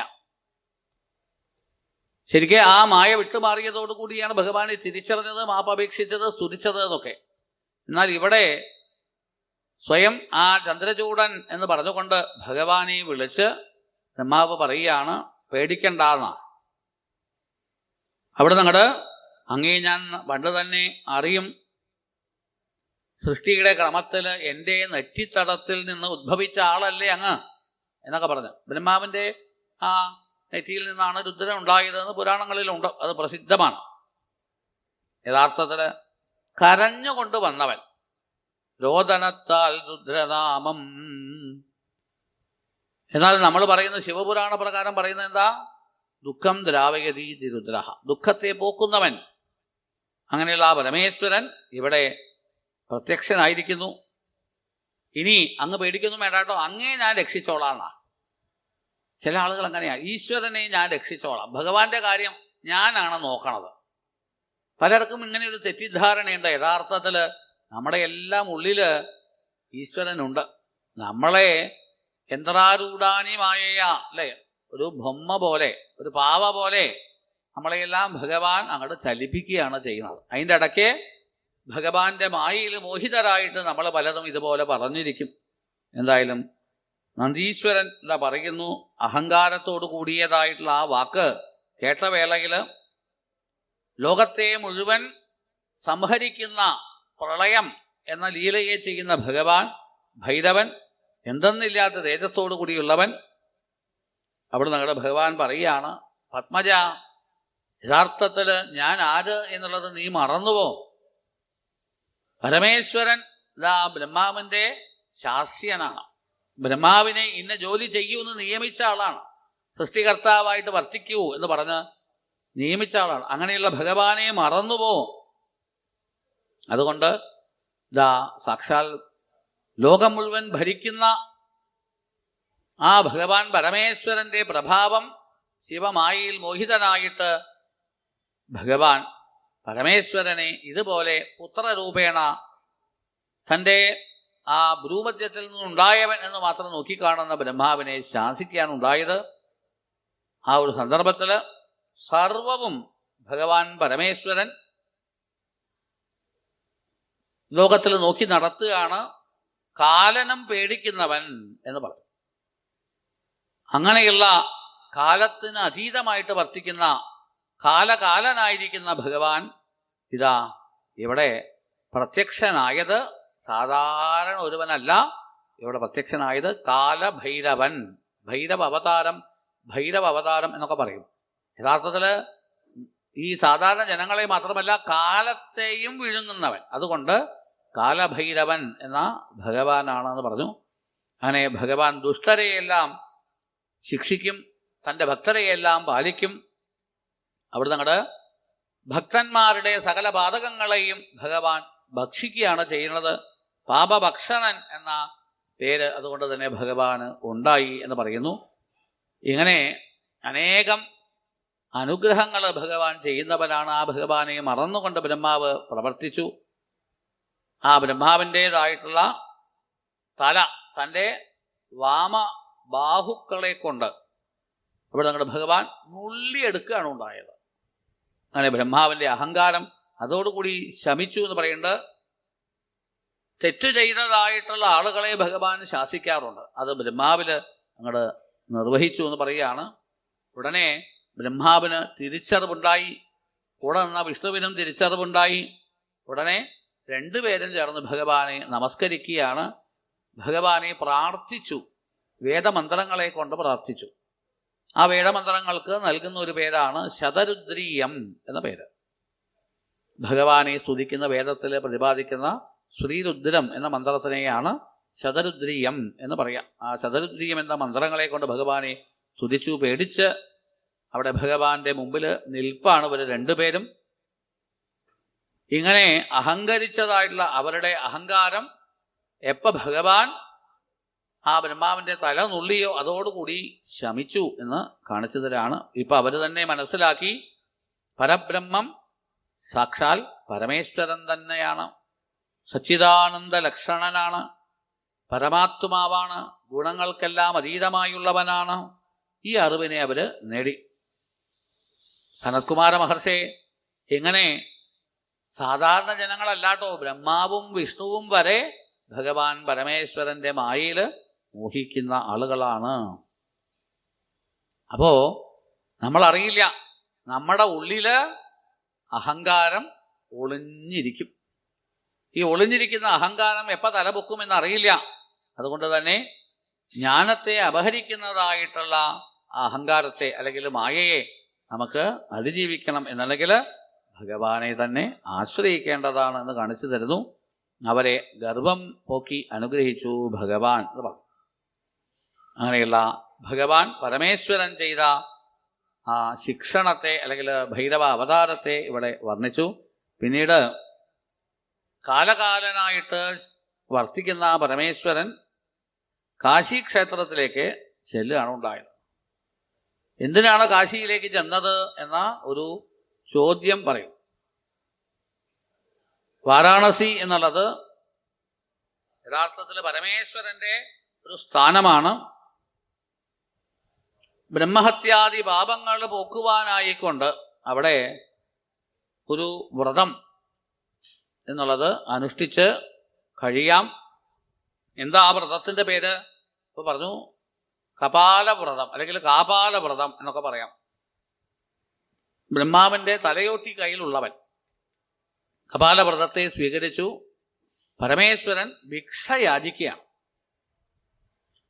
ശരിക്കും ആ മായ വിട്ടുമാറിയതോടുകൂടിയാണ് ഭഗവാനെ തിരിച്ചറിഞ്ഞത്, മാപ്പപേക്ഷിച്ചത്, സ്തുതിച്ചത് എന്നൊക്കെ. എന്നാൽ ഇവിടെ സ്വയം ആ ചന്ദ്രചൂടൻ എന്ന് പറഞ്ഞുകൊണ്ട് ഭഗവാനെ വിളിച്ച് ബ്രഹ്മാവ് പറയുകയാണ്, പേടിക്കണ്ടെന്ന്. അവിടെ നിങ്ങട് അങ്ങേ ഞാൻ പണ്ട് തന്നെ അറിയും, സൃഷ്ടിയുടെ ക്രമത്തിൽ എൻ്റെ നെറ്റിത്തടത്തിൽ നിന്ന് ഉദ്ഭവിച്ച ആളല്ലേ അങ്ങ് എന്നൊക്കെ പറഞ്ഞു. ബ്രഹ്മാവിൻ്റെ ആ നെറ്റിയിൽ നിന്നാണ് രുദ്രൻ ഉണ്ടായതെന്ന് പുരാണങ്ങളിലുണ്ട്, അത് പ്രസിദ്ധമാണ്. യഥാർത്ഥത്തിൽ കരഞ്ഞുകൊണ്ട് വന്നവൻ, രോദനത്താൽ രുദ്രനാമം. എന്നാൽ നമ്മൾ പറയുന്ന ശിവപുരാണ പ്രകാരം പറയുന്നത് എന്താ? ദുഃഖം ദ്രാവയതീതി രുദ്രഹ, ദുഃഖത്തെ പോക്കുന്നവൻ. അങ്ങനെയുള്ള ആ പരമേശ്വരൻ ഇവിടെ പ്രത്യക്ഷനായിരിക്കുന്നു. ഇനി അങ്ങ് പേടിക്കൊന്നും വേണ്ട കേട്ടോ, അങ്ങേ ഞാൻ രക്ഷിച്ചോളാന്നാ. ചില ആളുകൾ അങ്ങനെയാണ്, ഈശ്വരനെ ഞാൻ രക്ഷിച്ചോളാം, ഭഗവാന്റെ കാര്യം ഞാനാണ് നോക്കണത്. പലർക്കും ഇങ്ങനെ ഒരു തെറ്റിദ്ധാരണയുണ്ട്. യഥാർത്ഥത്തിൽ നമ്മുടെ എല്ലാം ഉള്ളിൽ ഈശ്വരനുണ്ട്. നമ്മളെ യന്ത്രാരൂഢാനി അല്ലേ, ഒരു ബൊമ്മ പോലെ, ഒരു പാവ പോലെ നമ്മളെയെല്ലാം ഭഗവാൻ അങ്ങോട്ട് ചലിപ്പിക്കുകയാണ് ചെയ്യുന്നത്. അതിൻ്റെ ഇടയ്ക്ക് ഭഗവാന്റെ മായയിൽ മോഹിതരായിട്ട് നമ്മൾ പലതും ഇതുപോലെ പറഞ്ഞിരിക്കും. എന്തായാലും നന്ദീശ്വരൻ എന്താ പറയുന്നു, അഹങ്കാരത്തോടു കൂടിയതായിട്ടുള്ള ആ വാക്ക് കേട്ട വേളയിൽ ലോകത്തെ മുഴുവൻ സംഹരിക്കുന്ന പ്രളയം എന്ന ലീലയെ ചെയ്യുന്ന ഭഗവാൻ ഭൈരവൻ, എന്തെന്നില്ലാത്ത തേജസ്സോടു കൂടിയുള്ളവൻ. അവിടെ ഞങ്ങളുടെ ഭഗവാൻ പറയുകയാണ്, പത്മജ, യഥാർത്ഥത്തിൽ ഞാൻ ആര് എന്നുള്ളത് നീ മറന്നുവോ? പരമേശ്വരൻ ഇതാ ബ്രഹ്മാവിൻ്റെ ശാസ്യനാണ്. ബ്രഹ്മാവിനെ ഇന്ന ജോലി ചെയ്യൂ എന്ന് നിയമിച്ച ആളാണ്. സൃഷ്ടികർത്താവായിട്ട് വർത്തിക്കൂ എന്ന് പറഞ്ഞ് നിയമിച്ച ആളാണ്. അങ്ങനെയുള്ള ഭഗവാനെ മറന്നുപോ. അതുകൊണ്ട് ഇതാ സാക്ഷാൽ ലോകം മുഴുവൻ ഭരിക്കുന്ന ആ ഭഗവാൻ പരമേശ്വരൻ്റെ പ്രഭാവം, ശിവമായയിൽ മോഹിതനായിട്ട് ഭഗവാൻ പരമേശ്വരനെ ഇതുപോലെ പുത്രരൂപേണ തൻ്റെ ആ ഭ്രൂമധ്യത്തിൽ നിന്നുണ്ടായവൻ എന്ന് മാത്രം നോക്കിക്കാണുന്ന ബ്രഹ്മാവിനെ ശാസിക്കാനുണ്ടായത്. ആ ഒരു സന്ദർഭത്തിൽ സർവവും ഭഗവാൻ പരമേശ്വരൻ ലോകത്തിൽ നോക്കി നടത്തുകയാണ്. കാലനം പേടിക്കുന്നവൻ എന്ന് പറഞ്ഞു. അങ്ങനെയുള്ള കാലത്തിന് അതീതമായിട്ട് വർത്തിക്കുന്ന കാലകാലനായിരിക്കുന്ന ഭഗവാൻ ഇതാ ഇവിടെ പ്രത്യക്ഷനായത് സാധാരണ ഒരുവനല്ല. ഇവിടെ പ്രത്യക്ഷനായത് കാലഭൈരവൻ, ഭൈരവ അവതാരം എന്നൊക്കെ പറയും. യഥാർത്ഥത്തിൽ ഈ സാധാരണ ജനങ്ങളെ മാത്രമല്ല കാലത്തെയും വിഴുങ്ങുന്നവൻ. അതുകൊണ്ട് കാലഭൈരവൻ എന്ന ഭഗവാനാണെന്ന് പറഞ്ഞു. അങ്ങനെ ഭഗവാൻ ദുഷ്ടരെയെല്ലാം ശിക്ഷിക്കും, തൻ്റെ ഭക്തരെയെല്ലാം പാലിക്കും. അവിടെ ഞങ്ങളുടെ ഭക്തന്മാരുടെ സകല പാതകങ്ങളെയും ഭഗവാൻ ഭക്ഷിക്കുകയാണ് ചെയ്യുന്നത്. പാപഭക്ഷണൻ എന്ന പേര് അതുകൊണ്ട് തന്നെ ഭഗവാന് ഉണ്ടായി എന്ന് പറയുന്നു. ഇങ്ങനെ അനേകം അനുഗ്രഹങ്ങൾ ഭഗവാൻ ചെയ്യുന്നവനാണ്. ആ ഭഗവാനെ മറന്നുകൊണ്ട് ബ്രഹ്മാവ് പ്രവർത്തിച്ചു. ആ ബ്രഹ്മാവിൻ്റേതായിട്ടുള്ള തല തൻ്റെ വാമബാഹുക്കളെ കൊണ്ട് ഇവിടെ ഞങ്ങളുടെ ഭഗവാൻ നുള്ളിയെടുക്കുകയാണ് ഉണ്ടായത്. അങ്ങനെ ബ്രഹ്മാവിൻ്റെ അഹങ്കാരം അതോടുകൂടി ശമിച്ചു എന്ന് പറയുന്നുണ്ട്. തെറ്റ് ചെയ്തതായിട്ടുള്ള ആളുകളെ ഭഗവാൻ ശാസിക്കാറുണ്ട്. അത് ബ്രഹ്മാവിൽ അങ്ങോട്ട് നിർവഹിച്ചു എന്ന് പറയുകയാണ്. ഉടനെ ബ്രഹ്മാവിന് തിരിച്ചറിവുണ്ടായി, കൂടെ നിന്ന വിഷ്ണുവിനും തിരിച്ചറിവുണ്ടായി. ഉടനെ രണ്ടുപേരും ചേർന്ന് ഭഗവാനെ നമസ്കരിക്കുകയാണ്. ഭഗവാനെ പ്രാർത്ഥിച്ചു, വേദമന്ത്രങ്ങളെ കൊണ്ട് പ്രാർത്ഥിച്ചു. ആ വേദമന്ത്രങ്ങൾക്ക് നൽകുന്ന ഒരു പേരാണ് ശതരുദ്രീയം എന്ന പേര്. ഭഗവാനെ സ്തുതിക്കുന്ന വേദത്തിൽ പ്രതിപാദിക്കുന്ന ശ്രീരുദ്രം എന്ന മന്ത്രത്തിനെയാണ് ശതരുദ്രീയം എന്ന് പറയാം. ആ ശതരുദ്രീയം എന്ന മന്ത്രങ്ങളെ കൊണ്ട് ഭഗവാനെ സ്തുതിച്ചു. പേടിച്ച് അവിടെ ഭഗവാന്റെ മുമ്പിൽ നിൽപ്പാണ് ഇവർ രണ്ടുപേരും. ഇങ്ങനെ അഹങ്കരിച്ചതായിട്ടുള്ള അവരുടെ അഹങ്കാരം എപ്പോൾ ഭഗവാൻ ആ ബ്രഹ്മാവിൻ്റെ തല നുള്ളിയോ അതോടുകൂടി ശമിച്ചു എന്ന് കാണിച്ചു തരാണ്. ഇപ്പം അവർ തന്നെ മനസ്സിലാക്കി പരബ്രഹ്മം സാക്ഷാൽ പരമേശ്വരൻ തന്നെയാണ്, സച്ചിദാനന്ദ ലക്ഷണനാണ്, പരമാത്മാവാണ്, ഗുണങ്ങൾക്കെല്ലാം അതീതമായുള്ളവനാണ്. ഈ അറിവിനെ അവർ നേടി. സനത്കുമാര മഹർഷി ഇങ്ങനെ സാധാരണ ജനങ്ങളല്ലാട്ടോ, ബ്രഹ്മാവും വിഷ്ണുവും വരെ ഭഗവാൻ പരമേശ്വരന്റെ മായയിൽ മോഹിക്കുന്ന ആളുകളാണ്. അപ്പോ നമ്മൾ അറിയില്ല, നമ്മുടെ ഉള്ളില് അഹങ്കാരം ഒളിഞ്ഞിരിക്കും. ഈ ഒളിഞ്ഞിരിക്കുന്ന അഹങ്കാരം എപ്പോൾ തലപൊക്കുമെന്ന് അറിയില്ല. അതുകൊണ്ട് തന്നെ ജ്ഞാനത്തെ അപഹരിക്കുന്നതായിട്ടുള്ള അഹങ്കാരത്തെ അല്ലെങ്കിൽ മായയെ നമുക്ക് അതിജീവിക്കണം എന്നല്ലെങ്കിൽ ഭഗവാനെ തന്നെ ആശ്രയിക്കേണ്ടതാണ് എന്ന് കാണിച്ചു തരുന്നു. അവരെ ഗർഭം പോക്കി അനുഗ്രഹിച്ചു ഭഗവാൻ എന്ന് പറഞ്ഞു. അങ്ങനെയുള്ള ഭഗവാൻ പരമേശ്വരൻ ചെയ്ത ആ ശിക്ഷണത്തെ അല്ലെങ്കിൽ ഭൈരവ അവതാരത്തെ ഇവിടെ വർണ്ണിച്ചു. പിന്നീട് കാലകാലനായിട്ട് വർത്തിക്കുന്ന പരമേശ്വരൻ കാശി ക്ഷേത്രത്തിലേക്ക് ചെല്ലുകയാണ് ഉണ്ടായത്. എന്തിനാണ് കാശിയിലേക്ക് ചെന്നത് എന്ന ഒരു ചോദ്യം പറയും. വാരാണസി എന്നുള്ളത് യഥാർത്ഥത്തിൽ പരമേശ്വരന്റെ ഒരു സ്ഥാനമാണ്. ബ്രഹ്മഹത്യാദി പാപങ്ങൾ പോക്കുവാനായിക്കൊണ്ട് അവിടെ ഒരു വ്രതം എന്നുള്ളത് അനുഷ്ഠിച്ച് കഴിയാം. എന്താ ആ വ്രതത്തിൻ്റെ പേര്? ഇപ്പോൾ പറഞ്ഞു കപാലവ്രതം അല്ലെങ്കിൽ കാപാലവ്രതം എന്നൊക്കെ പറയാം. ബ്രഹ്മാവിൻ്റെ തലയോട്ടി കയ്യിലുള്ളവൻ കപാലവ്രതത്തെ സ്വീകരിച്ചു. പരമേശ്വരൻ ഭിക്ഷ യാചിക്കുകയാണ്.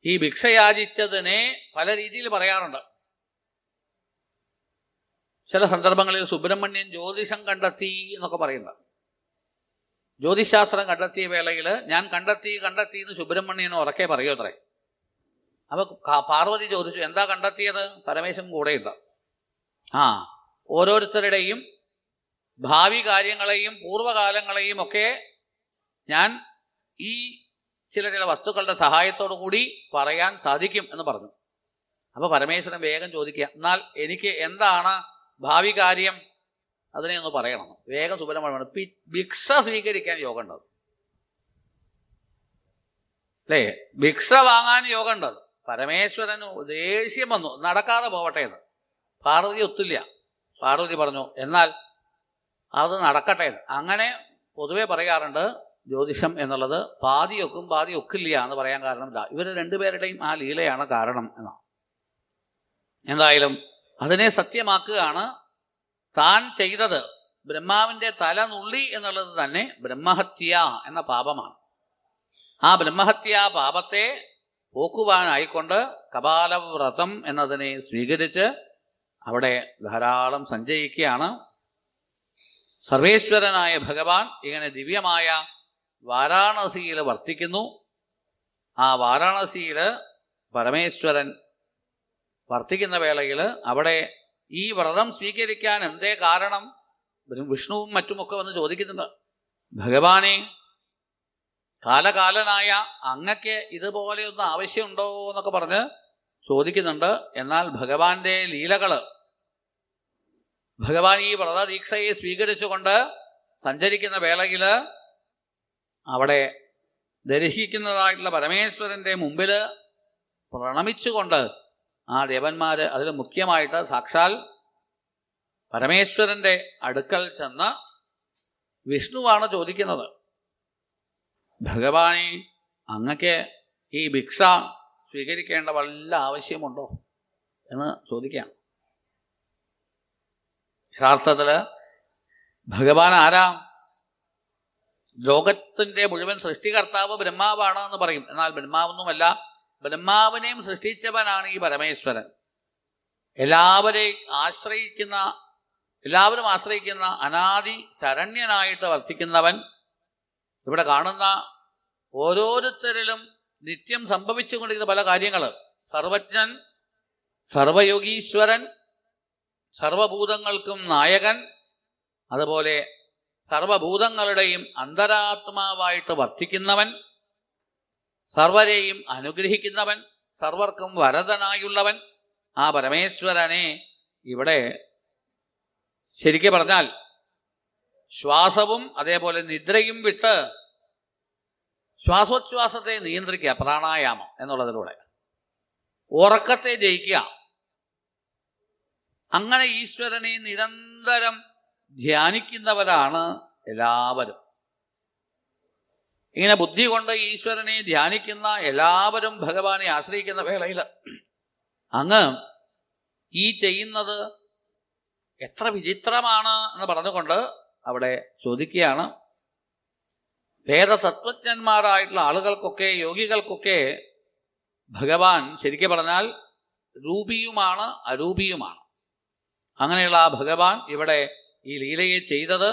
ഈ ഭിക്ഷ യാചിച്ചതിനെ പല രീതിയിൽ പറയാറുണ്ട്. ചില സന്ദർഭങ്ങളിൽ സുബ്രഹ്മണ്യൻ ജ്യോതിഷം കണ്ടെത്തി എന്നൊക്കെ പറയുന്നുണ്ട്. ജ്യോതിശാസ്ത്രം കണ്ടെത്തിയ വേളയിൽ ഞാൻ കണ്ടെത്തി എന്ന് സുബ്രഹ്മണ്യൻ ഉറക്കെ പറയൂ അത്രേ. അപ്പൊ പാർവതി ചോദിച്ചു, എന്താ കണ്ടെത്തിയത്? പരമേശ്വരൻ കൂടെയുണ്ട്. ഓരോരുത്തരുടെയും ഭാവി കാര്യങ്ങളെയും പൂർവ്വകാലങ്ങളെയും ഒക്കെ ഞാൻ ഈ ചില വസ്തുക്കളുടെ സഹായത്തോടു കൂടി പറയാൻ സാധിക്കും എന്ന് പറഞ്ഞു. അപ്പൊ പരമേശ്വരൻ വേഗം ചോദിക്കുക, എന്നാൽ എനിക്ക് എന്താണ് ഭാവി കാര്യം, അതിനെ ഒന്ന് പറയണം. വേഗം സുബ്രഹ്മണ്യൻ ഭിക്ഷ സ്വീകരിക്കാൻ യോഗം ഉണ്ടത് അല്ലേ? ഭിക്ഷ വാങ്ങാൻ യോഗം ഉണ്ടത്. പരമേശ്വരന് ദേഷ്യം വന്നു, നടക്കാതെ പോവട്ടെ എന്ന്. പാർവതി ഒത്തില്ല. പാർവതി പറഞ്ഞു, എന്നാൽ അത് നടക്കട്ടെ എന്ന്. അങ്ങനെ പൊതുവെ പറയാറുണ്ട് ജ്യോതിഷം എന്നുള്ളത് പാതി ഒക്കും പാതി ഒക്കില്ല എന്ന് പറയാൻ കാരണം ഇതാ, ഇവർ രണ്ടുപേരുടെയും ആ ലീലയാണ് കാരണം എന്നാണ്. എന്തായാലും അതിനെ സത്യമാക്കുകയാണ്. താൻ ചെയ്തത് ബ്രഹ്മാവിൻ്റെ തല നുള്ളി എന്നുള്ളത് തന്നെ ബ്രഹ്മഹത്യ എന്ന പാപമാണ്. ആ ബ്രഹ്മഹത്യ പാപത്തെ പോക്കുവാനായിക്കൊണ്ട് കപാലവ്രതം എന്നതിനെ സ്വീകരിച്ച് അവിടെ ധാരാളം സഞ്ചയിക്കുകയാണ്. സർവേശ്വരനായ ഭഗവാൻ ഇങ്ങനെ ദിവ്യമായ വാരാണസിയിൽ വർത്തിക്കുന്നു. ആ വാരാണസിയിൽ പരമേശ്വരൻ വർത്തിക്കുന്ന വേളയിൽ അവിടെ ഈ വ്രതം സ്വീകരിക്കാൻ എന്തേ കാരണം? വിഷ്ണുവും മറ്റുമൊക്കെ വന്ന് ചോദിക്കുന്നുണ്ട്, ഭഗവാനെ കാലകാലനായ അങ്ങക്ക് ഇതുപോലെയൊന്നും ആവശ്യമുണ്ടോ എന്നൊക്കെ പറഞ്ഞ് ചോദിക്കുന്നുണ്ട്. എന്നാൽ ഭഗവാന്റെ ലീലകള്, ഭഗവാൻ ഈ വ്രതദീക്ഷയെ സ്വീകരിച്ചുകൊണ്ട് സഞ്ചരിക്കുന്ന വേളയിൽ അവിടെ ദർശിക്കുന്നതായിട്ടുള്ള പരമേശ്വരന്റെ മുമ്പിൽ പ്രണമിച്ചുകൊണ്ട് ആ ദേവന്മാര്, അതിൽ മുഖ്യമായിട്ട് സാക്ഷാൽ പരമേശ്വരന്റെ അടുക്കൽ ചെന്ന് വിഷ്ണുവാണ് ചോദിക്കുന്നത്, ഭഗവാനെ അങ്ങക്ക് ഈ ഭിക്ഷ സ്വീകരിക്കേണ്ട വല്ല ആവശ്യമുണ്ടോ എന്ന് ചോദിക്കുകയാണ്. യഥാർത്ഥത്തിൽ ഭഗവാൻ ആരാ? ലോകത്തിൻ്റെ മുഴുവൻ സൃഷ്ടികർത്താവ് ബ്രഹ്മാവാണ് എന്ന് പറയും. എന്നാൽ ബ്രഹ്മാവൊന്നുമല്ല, ബ്രഹ്മാവിനെയും സൃഷ്ടിച്ചവനാണ് ഈ പരമേശ്വരൻ. എല്ലാവരും ആശ്രയിക്കുന്ന അനാദി ശരണ്യനായിട്ട് വർത്തിക്കുന്നവൻ. ഇവിടെ കാണുന്ന ഓരോരുത്തരിലും നിത്യം സംഭവിച്ചുകൊണ്ടിരിക്കുന്ന പല കാര്യങ്ങൾ, സർവജ്ഞൻ, സർവയോഗീശ്വരൻ, സർവഭൂതങ്ങൾക്കും നായകൻ, അതുപോലെ സർവഭൂതങ്ങളുടെയും അന്തരാത്മാവായിട്ട് വർത്തിക്കുന്നവൻ, സർവരെയും അനുഗ്രഹിക്കുന്നവൻ, സർവർക്കും വരദനായുള്ളവൻ, ആ പരമേശ്വരനെ ഇവിടെ ശരിക്കും പറഞ്ഞാൽ ശ്വാസവും അതേപോലെ നിദ്രയും വിട്ട് ശ്വാസോച്ഛ്വാസത്തെ നിയന്ത്രിക്കുക, പ്രാണായാമം എന്നുള്ളതിലൂടെ ഉറക്കത്തെ ജയിക്കുക. അങ്ങനെ ഈശ്വരനെ നിരന്തരം ധ്യാനിക്കുന്നവരാണ് എല്ലാവരും. ഇങ്ങനെ ബുദ്ധി കൊണ്ട് ഈശ്വരനെ ധ്യാനിക്കുന്ന എല്ലാവരും ഭഗവാനെ ആശ്രയിക്കുന്ന വേളയിൽ അങ്ങ് ഈ ചെയ്യുന്നത് എത്ര വിചിത്രമാണ് എന്ന് പറഞ്ഞുകൊണ്ട് അവിടെ ചോദിക്കുകയാണ്. വേദതത്വജ്ഞന്മാരായിട്ടുള്ള ആളുകൾക്കൊക്കെ, യോഗികൾക്കൊക്കെ ഭഗവാൻ ശരിക്കും പറഞ്ഞാൽ രൂപിയുമാണ് അരൂപിയുമാണ്. അങ്ങനെയുള്ള ആ ഭഗവാൻ ഇവിടെ ഈ ലീലയെ ചെയ്തത്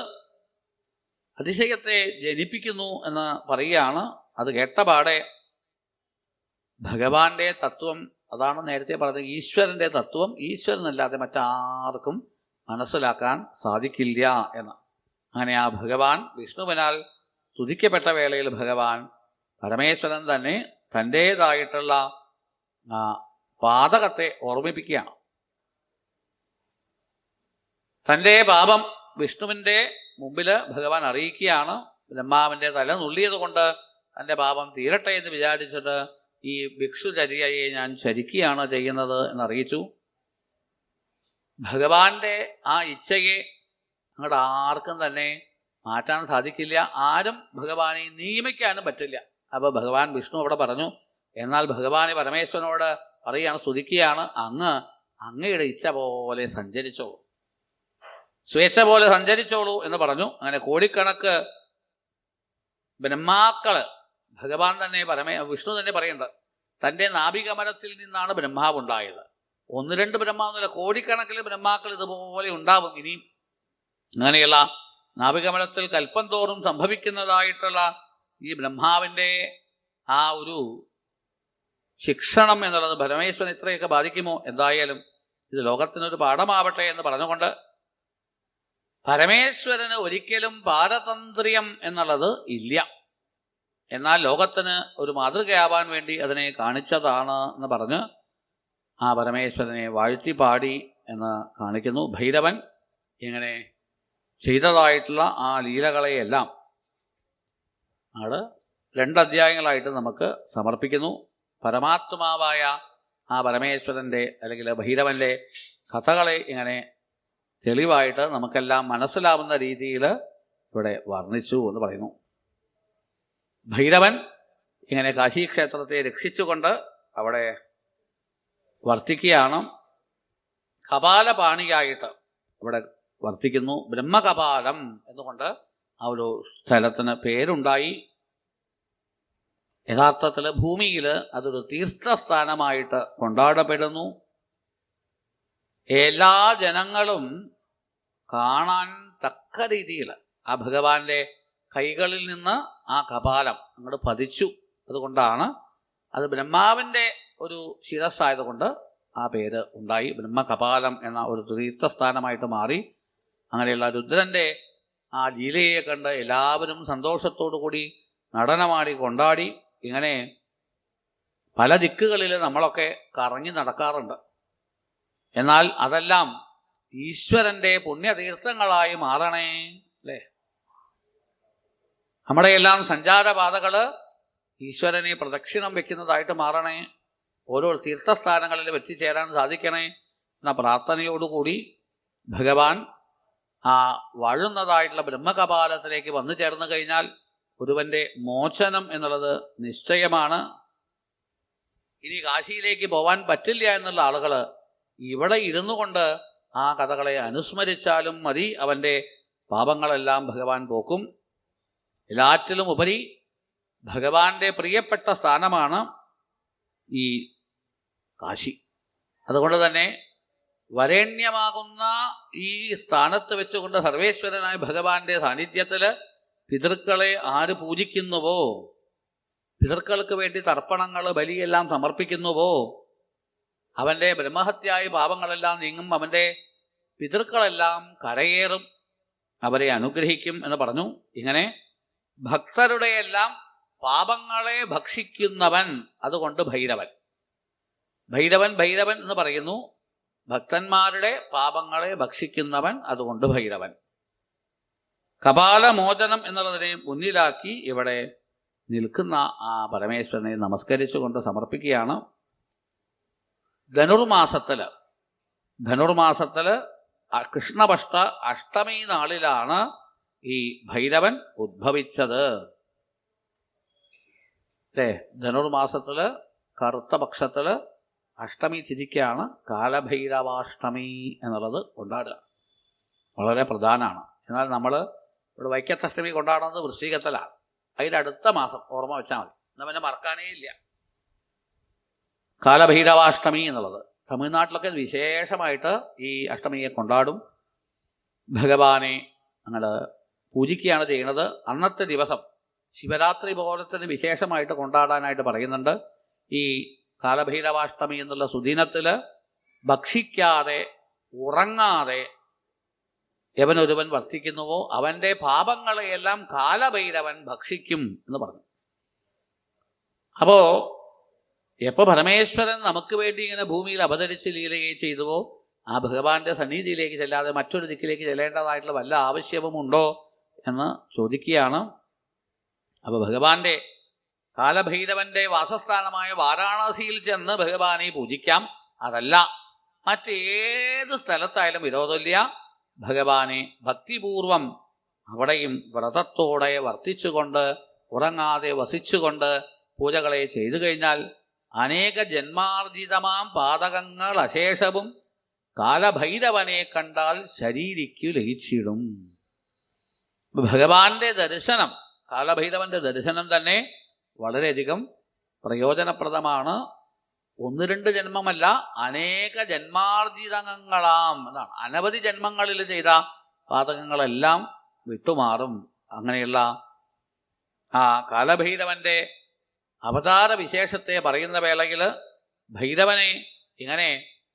അതിശയത്തെ ജനിപ്പിക്കുന്നു എന്ന് പറയുകയാണ്. അത് കേട്ടപാടെ ഭഗവാന്റെ തത്വം, അതാണ് നേരത്തെ പറഞ്ഞത്, ഈശ്വരന്റെ തത്വം ഈശ്വരനല്ലാതെ മറ്റാർക്കും മനസ്സിലാക്കാൻ സാധിക്കില്ല എന്ന്. അങ്ങനെ ആ ഭഗവാൻ വിഷ്ണുവിനാൽ സ്തുതിക്കപ്പെട്ട വേളയിൽ ഭഗവാൻ പരമേശ്വരൻ തന്നെ തൻ്റേതായിട്ടുള്ള പാതകത്തെ ഓർമ്മിപ്പിക്കുകയാണ്. തൻ്റെ പാപം വിഷ്ണുവിൻ്റെ മുമ്പിൽ ഭഗവാൻ അറിയിക്കുകയാണ്. ബ്രഹ്മാവിൻ്റെ തല നുള്ളിയത് കൊണ്ട് തൻ്റെ പാപം തീരട്ടെ എന്ന് വിചാരിച്ചിട്ട് ഈ ഭിക്ഷുചര്യയെ ഞാൻ ചരിക്കുകയാണ് ചെയ്യുന്നത് എന്നറിയിച്ചു. ഭഗവാന്റെ ആ ഇച്ഛയെ അങ്ങോട്ട് ആർക്കും തന്നെ മാറ്റാൻ സാധിക്കില്ല. ആരും ഭഗവാനെ നിയമിക്കാനും പറ്റില്ല. അപ്പോൾ ഭഗവാൻ വിഷ്ണു അവിടെ പറഞ്ഞു. എന്നാൽ ഭഗവാനെ പരമേശ്വരനോട് പറയുകയാണ്, സ്തുതിക്കുകയാണ്, അങ്ങയുടെ ഇച്ഛ പോലെ സഞ്ചരിച്ചോളൂ, സ്വേച്ഛ പോലെ സഞ്ചരിച്ചോളൂ എന്ന് പറഞ്ഞു. അങ്ങനെ കോടിക്കണക്ക് ബ്രഹ്മാക്കള് ഭഗവാൻ തന്നെ വിഷ്ണു തന്നെ പറയുന്നുണ്ട്, തൻ്റെ നാഭികമലത്തിൽ നിന്നാണ് ബ്രഹ്മാവ് ഉണ്ടായത്. ഒന്ന് രണ്ട് ബ്രഹ്മാവെന്നല്ല, കോടിക്കണക്കിന് ബ്രഹ്മാക്കൾ ഇതുപോലെ ഉണ്ടാവും ഇനിയും. അങ്ങനെയുള്ള നാഭികമലത്തിൽ കൽപ്പം തോറും സംഭവിക്കുന്നതായിട്ടുള്ള ഈ ബ്രഹ്മാവിൻ്റെ ആ ഒരു ശിക്ഷണം എന്നുള്ളത് പരമേശ്വരൻ ഇത്രയൊക്കെ ബാധിക്കുമോ? എന്തായാലും ഇത് ലോകത്തിനൊരു പാഠമാവട്ടെ എന്ന് പറഞ്ഞുകൊണ്ട് പരമേശ്വരന് ഒരിക്കലും പാരതന്ത്ര്യം എന്നുള്ളത് ഇല്ല, എന്നാൽ ലോകത്തിന് ഒരു മാതൃകയാവാൻ വേണ്ടി അതിനെ കാണിച്ചതാണ് എന്ന് പറഞ്ഞ് ആ പരമേശ്വരനെ വാഴ്ത്തി പാടി എന്ന് കാണിക്കുന്നു. ഭൈരവൻ ഇങ്ങനെ ചെയ്തതായിട്ടുള്ള ആ ലീലകളെയെല്ലാം അത് 2 അധ്യായങ്ങളായിട്ട് നമുക്ക് സമർപ്പിക്കുന്നു. പരമാത്മാവായ ആ പരമേശ്വരൻ്റെ അല്ലെങ്കിൽ ഭൈരവൻ്റെ കഥകളെ ഇങ്ങനെ തെളിവായിട്ട് നമുക്കെല്ലാം മനസ്സിലാവുന്ന രീതിയിൽ ഇവിടെ വർണ്ണിച്ചു എന്ന് പറയുന്നു. ഭൈരവൻ ഇങ്ങനെ കാശീക്ഷേത്രത്തെ രക്ഷിച്ചുകൊണ്ട് അവിടെ വർത്തിക്കുകയാണ്. കപാലപാണിയായിട്ട് അവിടെ വർത്തിക്കുന്നു. ബ്രഹ്മകപാലം എന്നുകൊണ്ട് ആ ഒരു സ്ഥലത്തിന് പേരുണ്ടായി. യഥാർത്ഥത്തിൽ ഭൂമിയിൽ അതൊരു തീർത്ഥസ്ഥാനമായിട്ട് കൊണ്ടാടപ്പെടുന്നു. എല്ലാ ജനങ്ങളും കാണാൻ തക്ക രീതിയിൽ ആ ഭഗവാന്റെ കൈകളിൽ നിന്ന് ആ കപാലം അങ്ങോട്ട് പതിച്ചു. അതുകൊണ്ടാണ് അത് ബ്രഹ്മാവിൻ്റെ ഒരു ശിരസ്സായതുകൊണ്ട് ആ പേര് ഉണ്ടായി. ബ്രഹ്മകപാലം എന്ന ഒരു തീർത്ഥസ്ഥാനമായിട്ട് മാറി. അങ്ങനെയുള്ള രുദ്രൻ്റെ ആ ലീലയെ കണ്ട് എല്ലാവരും സന്തോഷത്തോടു കൂടി നടനമാടി കൊണ്ടാടി. ഇങ്ങനെ പല ദിക്കുകളിൽ നമ്മളൊക്കെ കറങ്ങി നടക്കാറുണ്ട്. എന്നാൽ അതെല്ലാം ഈശ്വരൻ്റെ പുണ്യതീർത്ഥങ്ങളായി മാറണേ അല്ലേ? നമ്മുടെ എല്ലാം സഞ്ചാരപാതകൾ ഈശ്വരനെ പ്രദക്ഷിണം വെക്കുന്നതായിട്ട് മാറണേ. ഓരോ തീർത്ഥസ്ഥാനങ്ങളിൽ എത്തിച്ചേരാൻ സാധിക്കണേ എന്ന പ്രാർത്ഥനയോടുകൂടി ഭഗവാൻ ആ വാഴുന്നതായിട്ടുള്ള ബ്രഹ്മകപാലത്തിലേക്ക് വന്നു ചേർന്ന് കഴിഞ്ഞാൽ ഒരുവന്റെ മോചനം എന്നുള്ളത് നിശ്ചയമാണ്. ഇനി കാശിയിലേക്ക് പോവാൻ പറ്റില്ല എന്നുള്ള ആളുകൾ ഇവിടെ ഇരുന്നു കൊണ്ട് ആ കഥകളെ അനുസ്മരിച്ചാലും മതി, അവൻ്റെ പാപങ്ങളെല്ലാം ഭഗവാൻ പോക്കും. എല്ലാറ്റിലും ഉപരി ഭഗവാന്റെ പ്രിയപ്പെട്ട സ്ഥാനമാണ് ഈ കാശി. അതുകൊണ്ട് തന്നെ വരേണ്യമാകുന്ന ഈ സ്ഥാനത്ത് വെച്ചുകൊണ്ട് സർവേശ്വരനായ ഭഗവാന്റെ സാന്നിധ്യത്തിൽ പിതൃക്കളെ ആര് പൂജിക്കുന്നുവോ, പിതൃക്കൾക്ക് വേണ്ടി തർപ്പണങ്ങൾ ബലിയെല്ലാം സമർപ്പിക്കുന്നുവോ, അവൻ്റെ ബ്രഹ്മഹത്യായ പാപങ്ങളെല്ലാം നീങ്ങും, അവൻ്റെ പിതൃക്കളെല്ലാം കരയേറും, അവരെ അനുഗ്രഹിക്കും എന്ന് പറഞ്ഞു. ഇങ്ങനെ ഭക്തരുടെയെല്ലാം പാപങ്ങളെ ഭക്ഷിക്കുന്നവൻ, അതുകൊണ്ട് ഭൈരവൻ. ഭൈരവൻ ഭൈരവൻ എന്ന് പറയുന്നു. ഭക്തന്മാരുടെ പാപങ്ങളെ ഭക്ഷിക്കുന്നവൻ, അതുകൊണ്ട് ഭൈരവൻ. കപാലമോചനം എന്നുള്ളതിനെ മുന്നിലാക്കി ഇവിടെ നിൽക്കുന്ന ആ പരമേശ്വരനെ നമസ്കരിച്ചുകൊണ്ട് സമർപ്പിക്കുകയാണ്. ധനുർമാസത്തിൽ ധനുർമാസത്തിൽ കൃഷ്ണപക്ഷ അഷ്ടമി നാളിലാണ് ഈ ഭൈരവൻ ഉദ്ഭവിച്ചത്. അല്ലേ? ധനുർമാസത്തിൽ കറുത്ത പക്ഷത്തിൽ അഷ്ടമി തിരിക്കാണ് കാലഭൈരവാഷ്ടമി എന്നുള്ളത് കൊണ്ടാടുക. വളരെ പ്രധാനമാണ്. എന്നാൽ നമ്മൾ ഇവിടെ വൈക്കത്തഷ്ടമി കൊണ്ടാടുന്നത് വൃശ്ചികത്തിലാണ്. അതിൻ്റെ അടുത്ത മാസം ഓർമ്മ വെച്ചാൽ മതി, എന്നാൽ പിന്നെ മറക്കാനേ ഇല്ല. കാലഭൈരവാഷ്ടമി എന്നുള്ളത് തമിഴ്നാട്ടിലൊക്കെ വിശേഷമായിട്ട് ഈ അഷ്ടമിയെ കൊണ്ടാടും. ഭഗവാനെ ഞങ്ങൾ പൂജിക്കുകയാണ് ചെയ്യുന്നത്. അന്നത്തെ ദിവസം ശിവരാത്രി പോലെ തന്നെ വിശേഷമായിട്ട് കൊണ്ടാടാനായിട്ട് പറയുന്നുണ്ട്. ഈ കാലഭൈരവാഷ്ടമി എന്നുള്ള സുദിനത്തിൽ ഭക്ഷിക്കാതെ ഉറങ്ങാതെ എവനൊരുവൻ വർത്തിക്കുന്നുവോ അവൻ്റെ പാപങ്ങളെയെല്ലാം കാലഭൈരവൻ ഭക്ഷിക്കും എന്ന് പറഞ്ഞു. അപ്പോൾ എപ്പോൾ പരമേശ്വരൻ നമുക്ക് വേണ്ടി ഇങ്ങനെ ഭൂമിയിൽ അവതരിച്ച് ലീലയെ ചെയ്തുവോ ആ ഭഗവാന്റെ സന്നിധിയിലേക്ക് ചെല്ലാതെ മറ്റൊരു ദിക്കിലേക്ക് ചെല്ലേണ്ടതായിട്ടുള്ള വല്ല ആവശ്യവുമുണ്ടോ എന്ന് ചോദിക്കുകയാണ്. അപ്പോൾ ഭഗവാന്റെ കാലഭൈരവന്റെ വാസസ്ഥാനമായ വാരാണസിയിൽ ചെന്ന് ഭഗവാനെ പൂജിക്കാം. അതല്ല മറ്റേത് സ്ഥലത്തായാലും വിരോധമില്ല. ഭഗവാനെ ഭക്തിപൂർവം അവിടെയും വ്രതത്തോടെ വർത്തിച്ചുകൊണ്ട് ഉറങ്ങാതെ വസിച്ചുകൊണ്ട് പൂജകളെ ചെയ്തു കഴിഞ്ഞാൽ അനേക ജന്മാർജിതമാം പാതകങ്ങൾ അശേഷവും കാലഭൈരവനെ കണ്ടാൽ ശരീരിക്കു ലയിച്ചിടും. ഭഗവാന്റെ ദർശനം, കാലഭൈരവന്റെ ദർശനം തന്നെ വളരെയധികം പ്രയോജനപ്രദമാണ്. 1-2 ജന്മമല്ല, അനേക ജന്മാർജിതങ്ങളാം എന്നാണ്. അനവധി ജന്മങ്ങളിൽ ചെയ്ത പാതകങ്ങളെല്ലാം വിട്ടുമാറും. അങ്ങനെയുള്ള ആ കാലഭൈരവന്റെ അവതാര വിശേഷത്തെ പറയുന്ന വേളയിൽ ഭൈരവനെ ഇങ്ങനെ